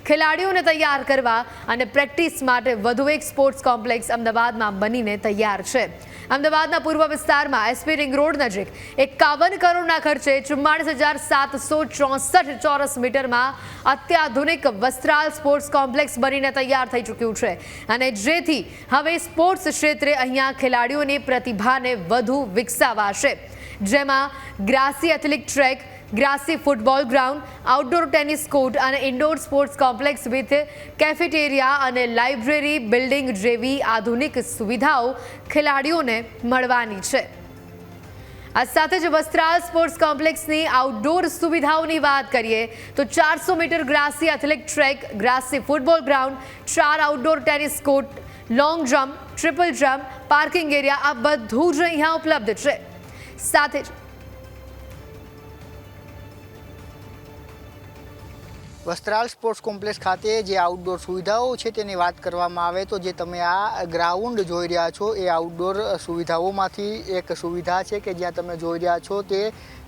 ખેલાડીઓને તૈયાર કરવા અને પ્રેક્ટિસ માટે વધુ એક સ્પોર્ટ્સ કોમ્પ્લેક્સ અમદાવાદમાં બનીને તૈયાર છે. અમદાવાદના પૂર્વ વિસ્તારમાં એસપી રિંગ રોડ નજીક 51 કરોડના ખર્ચે 44,764 ચોરસ મીટરમાં અત્યાધુનિક વસ્ત્રાલ સ્પોર્ટ્સ કોમ્પ્લેક્સ બનીને તૈયાર થઈ ચૂક્યું છે અને જેથી હવે સ્પોર્ટ્સ ક્ષેત્રે અહીંયા ખેલાડીઓની પ્રતિભાને વધુ વિકસાવાશે. જેમાં grassy athletic track, grassy football ground, outdoor tennis court અને indoor sports complex with cafeteria અને લાઇબ્રેરી બિલ્ડિંગ જેવી આધુનિક સુવિધાઓ ખેલાડીઓને મળવાની છે. આ સાથે જ વસ્ત્રાલ સ્પોર્ટ્સ કોમ્પ્લેક્સની આઉટડોર સુવિધાઓની વાત કરીએ તો 400 metre grassy athletic track, grassy football ground, 4 outdoor tennis court, long jump, triple jump, parking area, આ બધું જ અહીંયા ઉપલબ્ધ છે. સાથે જ વસ્ત્રાલ સ્પોર્ટ્સ કોમ્પ્લેક્સ ખાતે જે આઉટડોર સુવિધાઓ છે તેની વાત કરવામાં આવે તો જે તમે આ ગ્રાઉન્ડ જોઈ રહ્યા છો એ આઉટડોર સુવિધાઓમાંથી એક સુવિધા છે કે જ્યાં તમે જોઈ રહ્યા છો તે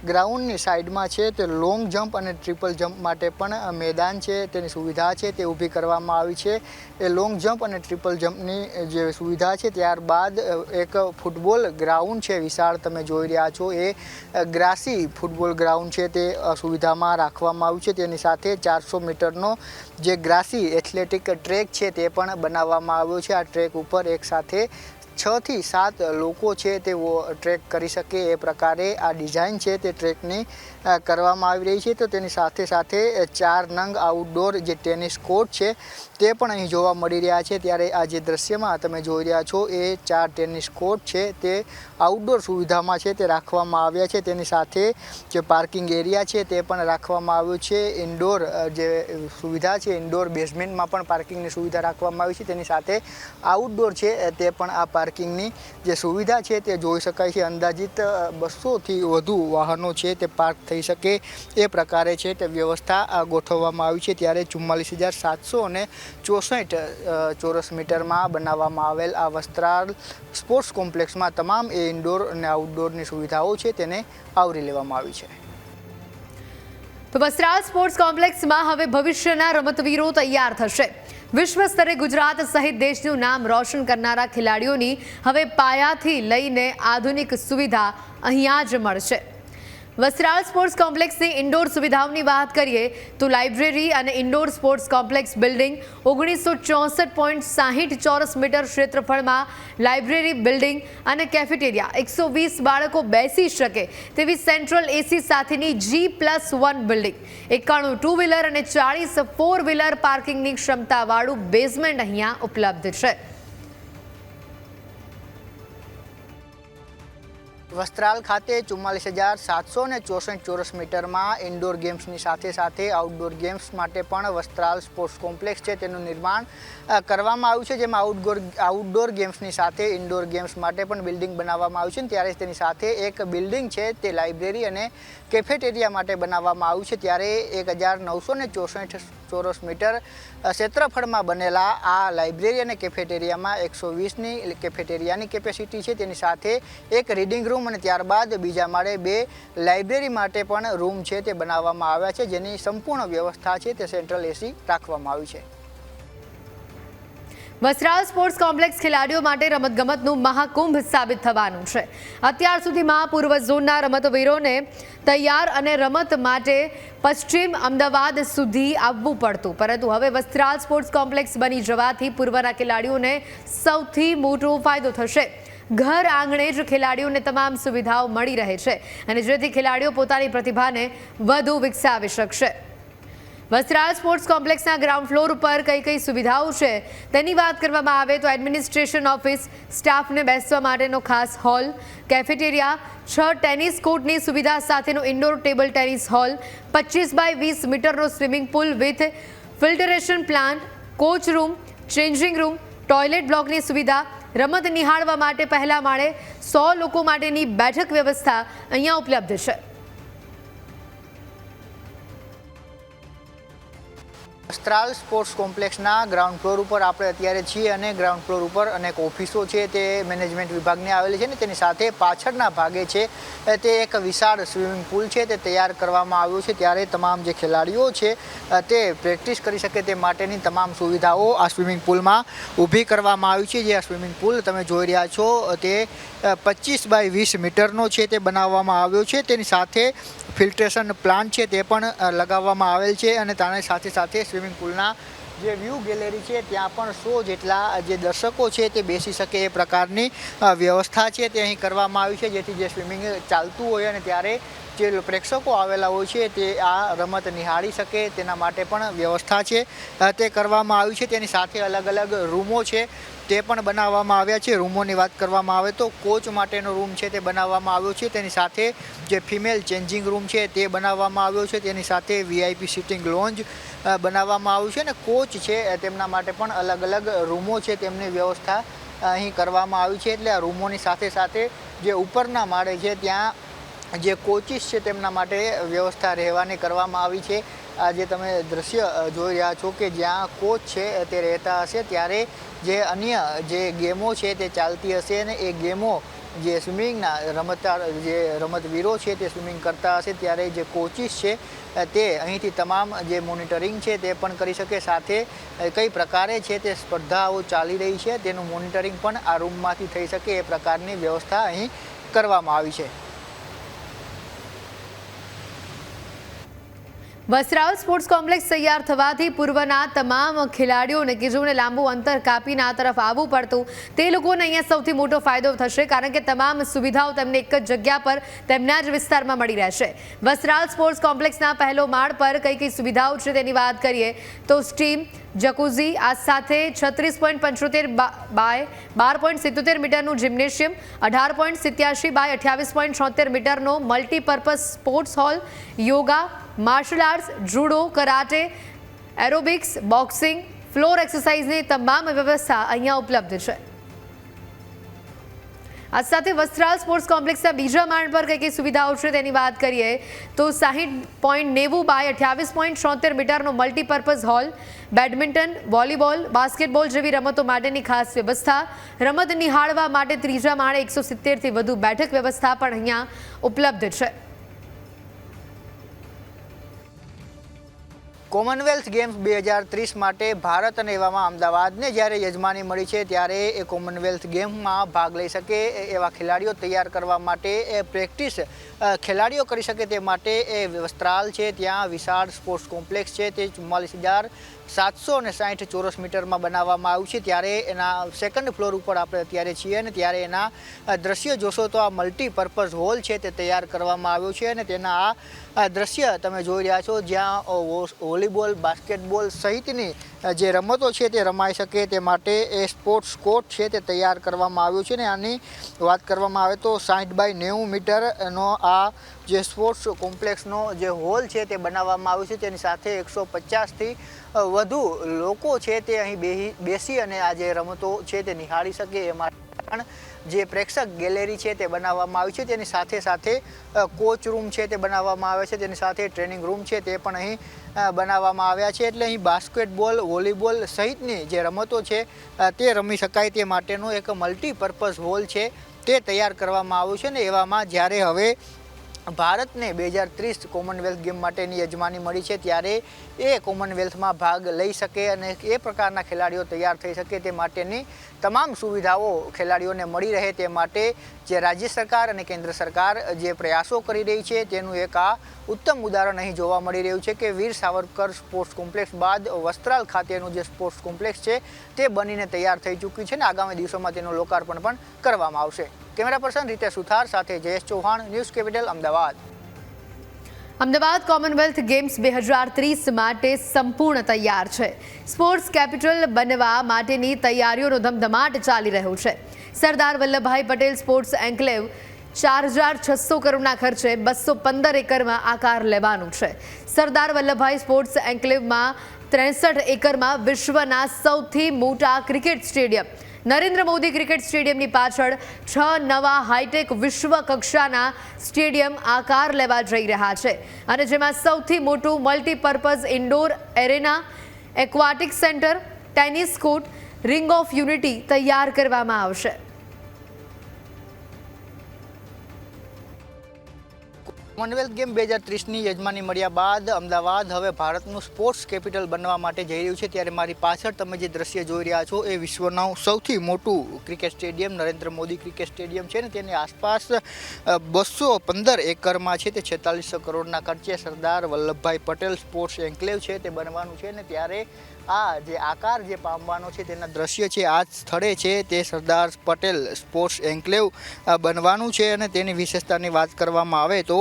ગ્રાઉન્ડની સાઈડમાં છે તે લોંગ જમ્પ અને ટ્રિપલ જમ્પ માટે પણ મેદાન છે તેની સુવિધા છે તે ઊભી કરવામાં આવી છે. એ લોંગ જમ્પ અને ટ્રિપલ જમ્પની જે સુવિધા છે ત્યારબાદ એક ફૂટબોલ ગ્રાઉન્ડ છે વિશાળ તમે જોઈ રહ્યા છો એ ગ્રાસી ફૂટબોલ ગ્રાઉન્ડ છે તે સુવિધામાં રાખવામાં આવ્યું છે. તેની સાથે 400 મીટરનો જે ગ્રાસી એથ્લેટિક ટ્રેક છે તે પણ બનાવવામાં આવ્યો છે. આ ટ્રેક ઉપર એક સાથે 6 થી 7 લોકો છે તે ટ્રેક કરી શકે એ પ્રકારે આ ડિઝાઇન છે તે ટ્રેકની કરવામાં આવી રહી છે. તો તેની સાથે સાથે 4 નંગ આઉટડોર જે ટેનિસ કોર્ટ છે તે પણ અહીં જોવા મળી રહ્યા છે. ત્યારે આ જે દ્રશ્યમાં તમે જોઈ રહ્યા છો એ 4 ટેનિસ કોર્ટ છે તે આઉટડોર સુવિધામાં છે તે રાખવામાં આવ્યા છે. તેની સાથે જે પાર્કિંગ એરિયા છે તે પણ રાખવામાં આવ્યો છે. ઇન્ડોર જે સુવિધા છે ઇન્ડોર બેઝમેન્ટમાં પણ પાર્કિંગની સુવિધા રાખવામાં આવી છે. તેની સાથે આઉટડોર છે તે પણ આ પાર્કિંગની જે સુવિધા છે તે જોઈ શકાય છે. અંદાજિત 200થી વધુ વાહનો છે તે પાર્ક થઈ શકે એ પ્રકારે છે તે વ્યવસ્થા ગોઠવવામાં આવી છે. ત્યારે 44,764 ચોરસ મીટરમાં બનાવવામાં આવેલ આ વસ્ત્રાલ સ્પોર્ટ્સ કોમ્પ્લેક્સમાં તમામ એ ઇન્ડોર અને આઉટડોરની સુવિધાઓ છે તેને આવરી લેવામાં આવી છે. તો વસ્ત્રાલ સ્પોર્ટ્સ કોમ્પ્લેક્સમાં હવે ભવિષ્યના રમતવીરો તૈયાર થશે. વિશ્વ સ્તરે ગુજરાત સહિત દેશનું નામ રોશન કરનારા ખેલાડીઓની હવે પાયાથી લઈને આધુનિક સુવિધા અહીંયા જ મળશે. વસ્ત્રાલ સ્પોર્ટ્સ કોમ્પ્લેક્સની ઇન્ડોર સુવિધાઓની વાત કરીએ તો લાઇબ્રેરી અને ઇન્ડોર સ્પોર્ટ્સ કોમ્પ્લેક્સ બિલ્ડિંગ 1964.60 ચોરસ મીટર ક્ષેત્રફળમાં લાઇબ્રેરી બિલ્ડિંગ અને કેફેટેરિયા 120 બાળકો બેસી શકે તેવી સેન્ટ્રલ એસી સાથેની G+1 બિલ્ડિંગ 91 ટુ વ્હીલર અને 40 ફોર વ્હીલર પાર્કિંગની ક્ષમતાવાળું બેઝમેન્ટ અહીંયા ઉપલબ્ધ છે. વસ્ત્રાલ ખાતે 44,764 ચોરસ મીટરમાં ઇન્ડોર ગેમ્સની સાથે સાથે આઉટડોર ગેમ્સ માટે પણ વસ્ત્રાલ સ્પોર્ટ્સ કોમ્પ્લેક્સ છે તેનું નિર્માણ કરવામાં આવ્યું છે, જેમાં આઉટડોર ગેમ્સની સાથે ઇન્ડોર ગેમ્સ માટે પણ બિલ્ડિંગ બનાવવામાં આવ્યું છે. ત્યારે તેની સાથે એક બિલ્ડિંગ છે તે લાઇબ્રેરી અને કેફેટેરિયા માટે બનાવવામાં આવ્યું છે. ત્યારે 1,964 ચોરસ મીટર ક્ષેત્રફળમાં બનેલા આ લાઇબ્રેરી અને કેફેટેરિયામાં 120ની કેફેટેરિયાની કેપેસિટી છે, તેની સાથે એક રીડિંગ રૂમ અને ત્યારબાદ બીજા માળે 2 લાઇબ્રેરી માટે પણ રૂમ છે તે બનાવવામાં આવ્યા છે, જેની સંપૂર્ણ વ્યવસ્થા છે તે સેન્ટ્રલ એસી રાખવામાં આવી છે. વસ્ત્રાલ સ્પોર્ટ્સ કોમ્પ્લેક્સ ખેલાડીઓ માટે રમતગમતનું મહાકુંભ સાબિત થવાનું છે. અત્યાર સુધીમાં પૂર્વ ઝોનના રમતવીરોને તૈયાર અને રમત માટે પશ્ચિમ અમદાવાદ સુધી આવવું પડતું, પરંતુ હવે વસ્ત્રાલ સ્પોર્ટ્સ કોમ્પ્લેક્સ બની જવાથી પૂર્વના ખેલાડીઓને સૌથી મોટો ફાયદો થશે. ઘર આંગણે જ ખેલાડીઓને તમામ સુવિધાઓ મળી રહે છે અને જેથી ખેલાડીઓ પોતાની પ્રતિભાને વધુ વિકસાવી શકશે. વસ્ત્રાલ સ્પોર્ટ્સ કોમ્પ્લેક્સના ગ્રાઉન્ડ ફ્લોર ઉપર કઈ સુવિધાઓ છે તેની વાત કરવામાં આવે તો એડમિનિસ્ટ્રેશન ઓફિસ, સ્ટાફને બેસવા માટેનો ખાસ હોલ, કેફેટેરિયા, 6 ટેનિસ કોર્ટની સુવિધા સાથેનો indoor table tennis hall, 25x20 મીટરનો swimming pool with filtration plant, coach room, changing room, toilet બ્લોકની સુવિધા, રમત નિહાળવા માટે પહેલા માળે 100 લોકો માટેની બેઠક વ્યવસ્થા અહીંયા ઉપલબ્ધ છે. વસ્ત્રાલ સ્પોર્ટ્સ કોમ્પ્લેક્સના ગ્રાઉન્ડ ફ્લોર ઉપર આપણે અત્યારે છીએ અને ગ્રાઉન્ડ ફ્લોર ઉપર અનેક ઓફિસો છે તે મેનેજમેન્ટ વિભાગની આવેલી છે ને તેની સાથે પાછળના ભાગે છે તે એક વિશાળ સ્વિમિંગ પુલ છે તે તૈયાર કરવામાં આવ્યો છે. ત્યારે તમામ જે ખેલાડીઓ છે તે પ્રેક્ટિસ કરી શકે તે માટેની તમામ સુવિધાઓ આ સ્વિમિંગ પુલમાં ઊભી કરવામાં આવી છે. જે આ સ્વિમિંગ પુલ તમે જોઈ રહ્યા છો તે 25x20 મીટરનો છે તે બનાવવામાં આવ્યો છે. તેની સાથે ફિલ્ટ્રેશન પ્લાન્ટ છે તે પણ લગાવવામાં આવેલ છે અને તેની સાથે સાથે સ્વિમિંગ પુલના જે વ્યૂ ગેલેરી છે ત્યાં પણ 100 જેટલા જે દર્શકો છે તે બેસી શકે એ પ્રકારની વ્યવસ્થા છે તે અહીં કરવામાં આવી છે, જેથી જે સ્વિમિંગ ચાલતું હોય અને ત્યારે જે પ્રેક્ષકો આવેલા હોય છે તે આ રમત નિહાળી શકે તેના માટે પણ વ્યવસ્થા છે તે કરવામાં આવી છે. તેની સાથે અલગ અલગ રૂમો છે તે પણ બનાવવામાં આવ્યા છે. રૂમોની વાત કરવામાં આવે તો કોચ માટેનો રૂમ છે તે બનાવવામાં આવ્યો છે. તેની સાથે જે ફિમેલ ચેન્જિંગ રૂમ છે તે બનાવવામાં આવ્યો છે. તેની સાથે VIP સિટિંગ લોન્જ બનાવવામાં આવ્યું છે અને કોચ છે તેમના માટે પણ અલગ અલગ રૂમો છે તેમની વ્યવસ્થા અહીં કરવામાં આવી છે. એટલે આ રૂમોની સાથે સાથે જે ઉપરના માળે છે ત્યાં જે કોચિસ છે તેમના માટે વ્યવસ્થા રહેવાની કરવામાં આવી છે. આ જે તમે દ્રશ્ય જોઈ રહ્યા છો કે જ્યાં કોચ છે તે રહેતા હશે, ત્યારે જે અન્ય જે ગેમો છે તે ચાલતી હશે અને એ ગેમો જે સ્વિમિંગના રમતવીરો છે તે સ્વિમિંગ કરતા હશે, ત્યારે જે કોચિસ છે તે અહીંથી તમામ જે મોનિટરિંગ છે તે પણ કરી શકે. સાથે કઈ પ્રકારે છે તે સ્પર્ધાઓ ચાલી રહી છે તેનું મોનિટરિંગ પણ આ રૂમમાંથી થઈ શકે એ પ્રકારની વ્યવસ્થા અહીં કરવામાં આવી છે. વસ્ત્રાલ સ્પોર્ટ્સ કોમ્પ્લેક્સ તૈયાર થવાથી પૂર્વના તમામ ખેલાડીઓને કે જેઓને લાંબુ અંતર કાપીને આ તરફ આવવું પડતું તે લોકોને અહીંયા સૌથી મોટો ફાયદો થશે, કારણ કે તમામ સુવિધાઓ તેમને એક જ જગ્યા પર તેમના જ વિસ્તારમાં મળી રહેશે. વસ્ત્રાલ સ્પોર્ટ્સ કોમ્પ્લેક્સના પહેલો માળ પર કઈ સુવિધાઓ છે તેની વાત કરીએ તો સ્ટીમ, જકુઝી, આ સાથે 36.75 બાય 12.77 મીટરનું જિમ્નેશિયમ, 18.87 બાય 28.76 મીટરનો multipurpose sports hall, yoga, martial arts, judo, karate, aerobics, boxing, floor એક્સરસાઇઝની તમામ વ્યવસ્થા અહીંયા ઉપલબ્ધ છે. આ સાથે વસ્ત્રાલ સ્પોર્ટ્સ કોમ્પ્લેક્સના બીજા માળ પર કઈ સુવિધાઓ છે તેની વાત કરીએ તો 60.90 બાય 28.76 મીટરનો multipurpose hall, badminton, volleyball, basketball જેવી રમતો માટેની ખાસ વ્યવસ્થા, રમત નિહાળવા માટે ત્રીજા માળે 170થી વધુ બેઠક વ્યવસ્થા પણ અહીંયા ઉપલબ્ધ છે. કોમનવેલ્થ ગેમ્સ 2030 માટે ભારત અને એવામાં અમદાવાદને જ્યારે યજમાની મળી છે ત્યારે એ કોમનવેલ્થ ગેમમાં ભાગ લઈ શકે એવા ખેલાડીઓ તૈયાર કરવા માટે એ પ્રેક્ટિસ ખેલાડીઓ કરી શકે તે માટે એ વસ્ત્રાલ છે, ત્યાં વિશાળ સ્પોર્ટ્સ કોમ્પ્લેક્સ છે, તે 44,760 ચોરસ મીટરમાં બનાવવામાં આવ્યું છે. ત્યારે એના સેકન્ડ ફ્લોર ઉપર આપણે અત્યારે છીએ અને ત્યારે એના દ્રશ્ય જોશો તો આ મલ્ટીપર્પઝ હોલ છે તે તૈયાર કરવામાં આવ્યો છે અને તેના આ દ્રશ્ય તમે જોઈ રહ્યા છો જ્યાં વોલીબોલ, બાસ્કેટબોલ સહિતની જે રમતો છે તે રમાઈ શકે તે માટે એ સ્પોર્ટ્સ કોર્ટ છે તે તૈયાર કરવામાં આવ્યું છે. ને આની વાત કરવામાં આવે તો 60 બાય 90 મીટરનો આ જે સ્પોર્ટ્સ કોમ્પ્લેક્સનો જે હોલ છે તે બનાવવામાં આવ્યો છે. તેની સાથે 150થી વધુ લોકો છે તે અહીં બેસી અને આ જે રમતો છે તે નિહાળી શકે એ માટે પણ જે પ્રેક્ષક ગેલેરી છે તે બનાવવામાં આવી છે. તેની સાથે સાથે કોચ રૂમ છે તે બનાવવામાં આવે છે, તેની સાથે ટ્રેનિંગ રૂમ છે તે પણ અહીં બનાવવામાં આવ્યા છે. એટલે અહીં બાસ્કેટબોલ, વોલીબોલ સહિતની જે રમતો છે તે રમી શકાય તે માટેનો એક મલ્ટીપર્પઝ હોલ છે તે તૈયાર કરવામાં આવ્યું છે. ને એવામાં જ્યારે હવે ભારતને 2030 કોમનવેલ્થ ગેમ માટેની યજમાની મળી છે ત્યારે એ કોમનવેલ્થમાં ભાગ લઈ શકે અને એ પ્રકારના ખેલાડીઓ તૈયાર થઈ શકે તે માટેની તમામ સુવિધાઓ ખેલાડીઓને મળી રહે તે માટે જે રાજ્ય સરકાર અને કેન્દ્ર સરકાર જે પ્રયાસો કરી રહી છે તેનું એક આ ઉત્તમ ઉદાહરણ અહીં જોવા મળી રહ્યું છે કે વીર સાવરકર સ્પોર્ટ્સ કોમ્પ્લેક્સ બાદ વસ્ત્રાલ ખાતેનું જે સ્પોર્ટ્સ કોમ્પ્લેક્સ છે તે બનીને તૈયાર થઈ ચૂક્યું છે અને આગામી દિવસોમાં તેનું લોકાર્પણ પણ કરવામાં આવશે. કેમેરા પર્સન રીતેશ સુથાર સાથે Jayesh Chauhan, news capital, Ahmedabad. Ahmedabad Commonwealth games 2030 માટે સંપૂર્ણ તૈયાર છે. સ્પોર્ટ્સ કેપિટલ બનવા માટેની તૈયારીઓનો ધમધમાટ ચાલી રહ્યો છે. સરદાર વલ્લભભાઈ પટેલ સ્પોર્ટ્સ એન્કલેવ 4,600 કરોડના ખર્ચે 215 એકરમાં આકાર લેવાનું છે. સરદાર વલ્લભભાઈ સ્પોર્ટ્સ એન્કલેવમાં 63 એકરમાં વિશ્વના સૌથી મોટા cricket stadium Narendra Modi cricket સ્ટેડિયમની પાછળ 6 નવા હાઈટેક વિશ્વ કક્ષાના સ્ટેડિયમ આકાર લેવા જઈ રહ્યા છે અને જેમાં સૌથી મોટું multipurpose indoor arena, aquatic centre, tennis court, ring of unity તૈયાર કરવામાં આવશે. કોમનવેલ્થ ગેમ 2030ની યજમાની મળ્યા બાદ અમદાવાદ હવે ભારતનું સ્પોર્ટ્સ કેપિટલ બનવા માટે જઈ રહ્યું છે. ત્યારે મારી પાછળ તમે જે દ્રશ્ય જોઈ રહ્યા છો એ વિશ્વનું સૌથી મોટું cricket stadium Narendra Modi cricket stadium છે ને તેની આસપાસ 215 એકરમાં છે તે 4600 કરોડના ખર્ચે સરદાર વલ્લભભાઈ પટેલ સ્પોર્ટ્સ એન્કલેવ છે તે બનવાનું છે ને ત્યારે આ જે આકાર જે પામવાનો છે તેના દ્રશ્ય છે આ સ્થળે છે તે સરદાર પટેલ સ્પોર્ટ્સ એન્કલેવ બનવાનું છે અને તેની વિશેષતાની વાત કરવામાં આવે તો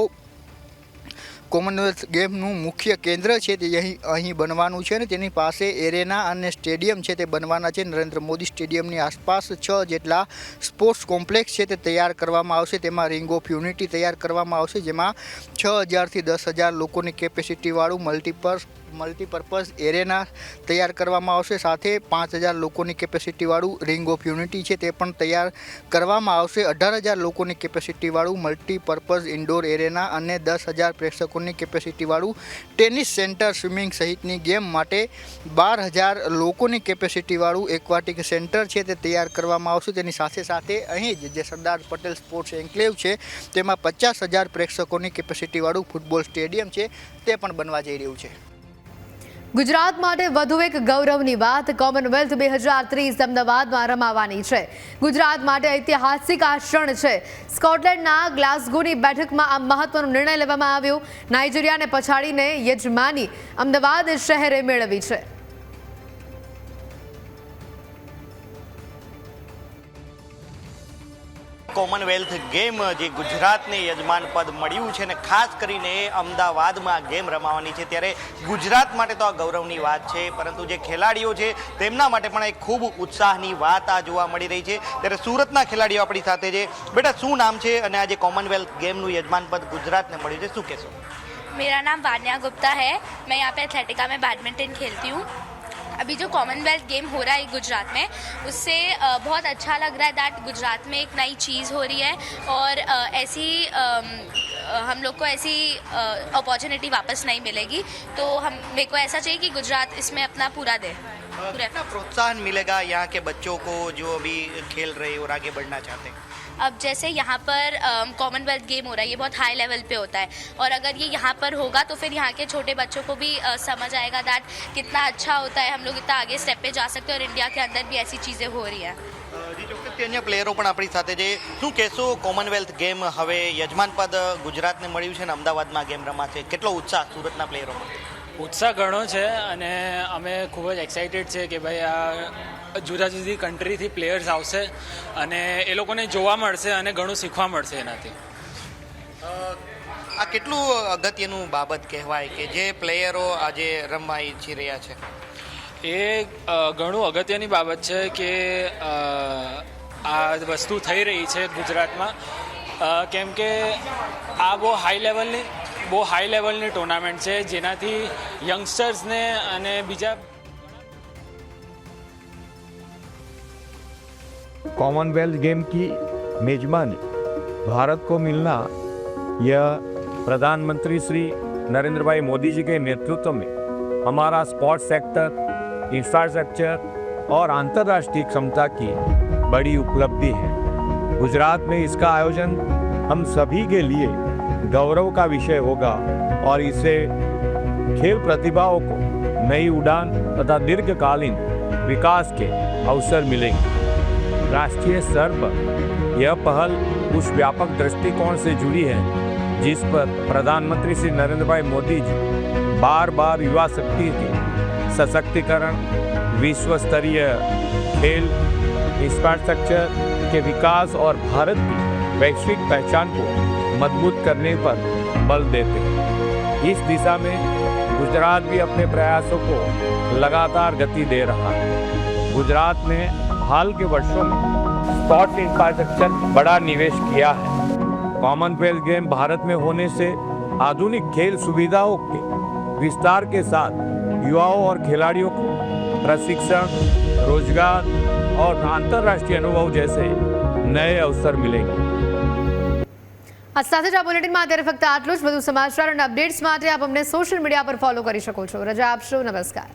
કોમનવેલ્થ ગેમનું મુખ્ય કેન્દ્ર છે તે અહીં બનવાનું છે અને તેની પાસે એરેના અને સ્ટેડિયમ છે તે બનવાના છે. નરેન્દ્ર મોદી સ્ટેડિયમની આસપાસ 6 જેટલા સ્પોર્ટ્સ કોમ્પ્લેક્સ છે તે તૈયાર કરવામાં આવશે. તેમાં રિંગ ઓફ યુનિટી તૈયાર કરવામાં આવશે જેમાં 6,000થી 10,000 લોકોની કેપેસિટીવાળું મલ્ટીપર્પઝ એરેના તૈયાર કરવામાં આવશે. સાથે 5,000 લોકોની કેપેસિટીવાળું રિંગ ઓફ યુનિટી છે તે પણ તૈયાર કરવામાં આવશે. 18,000 લોકોની કેપેસિટીવાળું મલ્ટીપર્પઝ ઇન્ડોર એરેના અને 10,000 પ્રેક્ષકોની કેપેસિટીવાળું ટેનિસ સેન્ટર, સ્વિમિંગ સહિતની ગેમ માટે 12,000 લોકોની કેપેસિટીવાળું એક્વાટિક સેન્ટર છે તે તૈયાર કરવામાં આવશે. તેની સાથે સાથે અહીં જ જે સરદાર પટેલ સ્પોર્ટ્સ એન્કલેવ છે તેમાં 50,000 પ્રેક્ષકોની કેપેસિટીવાળું ફૂટબોલ સ્ટેડિયમ છે તે પણ બનવા જઈ રહ્યું છે. ગુજરાત માટે વધુ એક ગૌરવની વાત કોમનવેલ્થ 2030 અમદાવાદમાં રમાવાની છે. ગુજરાત માટે ઐતિહાસિક આ ક્ષણ છે. સ્કોટલેન્ડના ગ્લાસગોની બેઠકમાં આ મહત્વનો નિર્ણય લેવામાં આવ્યો. નાઇજીરિયાને પછાડીને યજમાની અમદાવાદ શહેરે મેળવી છે. કોમનવેલ્થ ગેમ જે ગુજરાતને યજમાન પદ મળ્યું છે અને ખાસ કરીને અમદાવાદમાં ગેમ રમાવાની છે ત્યારે ગુજરાત માટે તો આ ગૌરવની વાત છે પરંતુ જે ખેલાડીઓ છે તેમના માટે પણ એક ખૂબ ઉત્સાહની વાત આ જોવા મળી રહી છે. ત્યારે સુરતના ખેલાડીઓ આપણી સાથે છે. બેટા શું નામ છે અને આજે કોમનવેલ્થ ગેમનું યજમાન પદ ગુજરાતને મળ્યું છે, શું કહેશો? मेरा नाम वान्या गुप्ता है. मैं यहाँ पे एथलेटिका में बैडमिंटन खेलती हूँ. अभी जो कॉमनवेल्थ गेम हो रहा है गुजरात में उससे बहुत अच्छा लग रहा है दैट गुजरात में एक नई चीज़ हो रही है और ऐसी हम लोग को ऐसी अपॉर्चुनिटी वापस नहीं मिलेगी तो मेरे को ऐसा चाहिए कि गुजरात इसमें अपना पूरा दे. कितना प्रोत्साहन मिलेगा यहाँ के बच्चों को जो अभी खेल रहे और आगे बढ़ना चाहते हैं? अब जैसे यहाँ पर कॉमनवेल्थ गेम हो रहा है, ये बहुत हाई लेवल पे होता है, और अगर ये यहाँ पर होगा तो फिर यहाँ के छोटे बच्चों को भी समझ आएगा दैट कितना अच्छा होता है, हम लोग इतना आगे स्टेप पे जा सकते हैं, और इंडिया के अंदर भी ऐसी चीज़ें हो रही हैं। જી ચોક્કસથી અન્ય પ્લેયરો પણ આપણી સાથે છે. શું કહેશો, કોમનવેલ્થ ગેમ હવે યજમાન પદ ગુજરાતને મળ્યું છે ને અમદાવાદમાં ગેમ રમાશે, કેટલો ઉત્સાહ સુરતના પ્લેયરોમાં? ઉત્સાહ ઘણો છે અને અમે ખૂબ જ એક્સાઇટેડ છે કે ભાઈ આ જુદા જુદી કન્ટ્રીથી પ્લેયર્સ આવશે અને એ લોકોને જોવા મળશે અને ઘણું શીખવા મળશે એનાથી. આ કેટલું અગત્યનું બાબત કહેવાય કે જે પ્લેયરો આજે રમવા ઈચ્છી રહ્યા છે? એ ઘણું અગત્યની બાબત છે કે આ વસ્તુ થઈ રહી છે ગુજરાતમાં, કેમ કે આ બહુ હાઈ લેવલની ટુર્નામેન્ટ છે જેનાથી યંગસ્ટર્સને અને બીજા कॉमनवेल्थ गेम की मेजबानी भारत को मिलना यह प्रधानमंत्री श्री नरेंद्र भाई मोदी जी के नेतृत्व में हमारा स्पोर्ट्स सेक्टर, इंफ्रास्ट्रक्चर और अंतर्राष्ट्रीय क्षमता की बड़ी उपलब्धि है. गुजरात में इसका आयोजन हम सभी के लिए गौरव का विषय होगा और इससे खेल प्रतिभाओं को नई उड़ान तथा दीर्घकालीन विकास के अवसर मिलेंगे. राष्ट्रीय स्तर पर यह पहल उस व्यापक दृष्टिकोण से जुड़ी है जिस पर प्रधानमंत्री श्री नरेंद्र भाई मोदी जी बार बार युवा शक्ति के सशक्तिकरण, विश्व स्तरीय खेल, इंफ्रास्ट्रक्चर के विकास और भारत की वैश्विक पहचान को मजबूत करने पर बल देते हैं. इस दिशा में गुजरात भी अपने प्रयासों को लगातार गति दे रहा है. गुजरात ने हाल के वर्षों में स्पोर्ट्स इंफ्रास्ट्रक्चर बड़ा निवेश किया है. कॉमनवेल्थ गेम भारत में होने से आधुनिक खेल सुविधाओं के विस्तार के साथ युवाओं और खिलाड़ियों को प्रशिक्षण, रोजगार और अंतर्राष्ट्रीय अनुभव जैसे नए अवसर मिलेंगे. આ સાથે જ આ બુલેટિનમાં અત્યારે ફક્ત આટલું જ. વધુ સમાચાર અને અપડેટ્સ માટે આપ અમને સોશિયલ મીડિયા પર ફોલો કરી શકો છો. રજા આપશો. નમસ્કાર.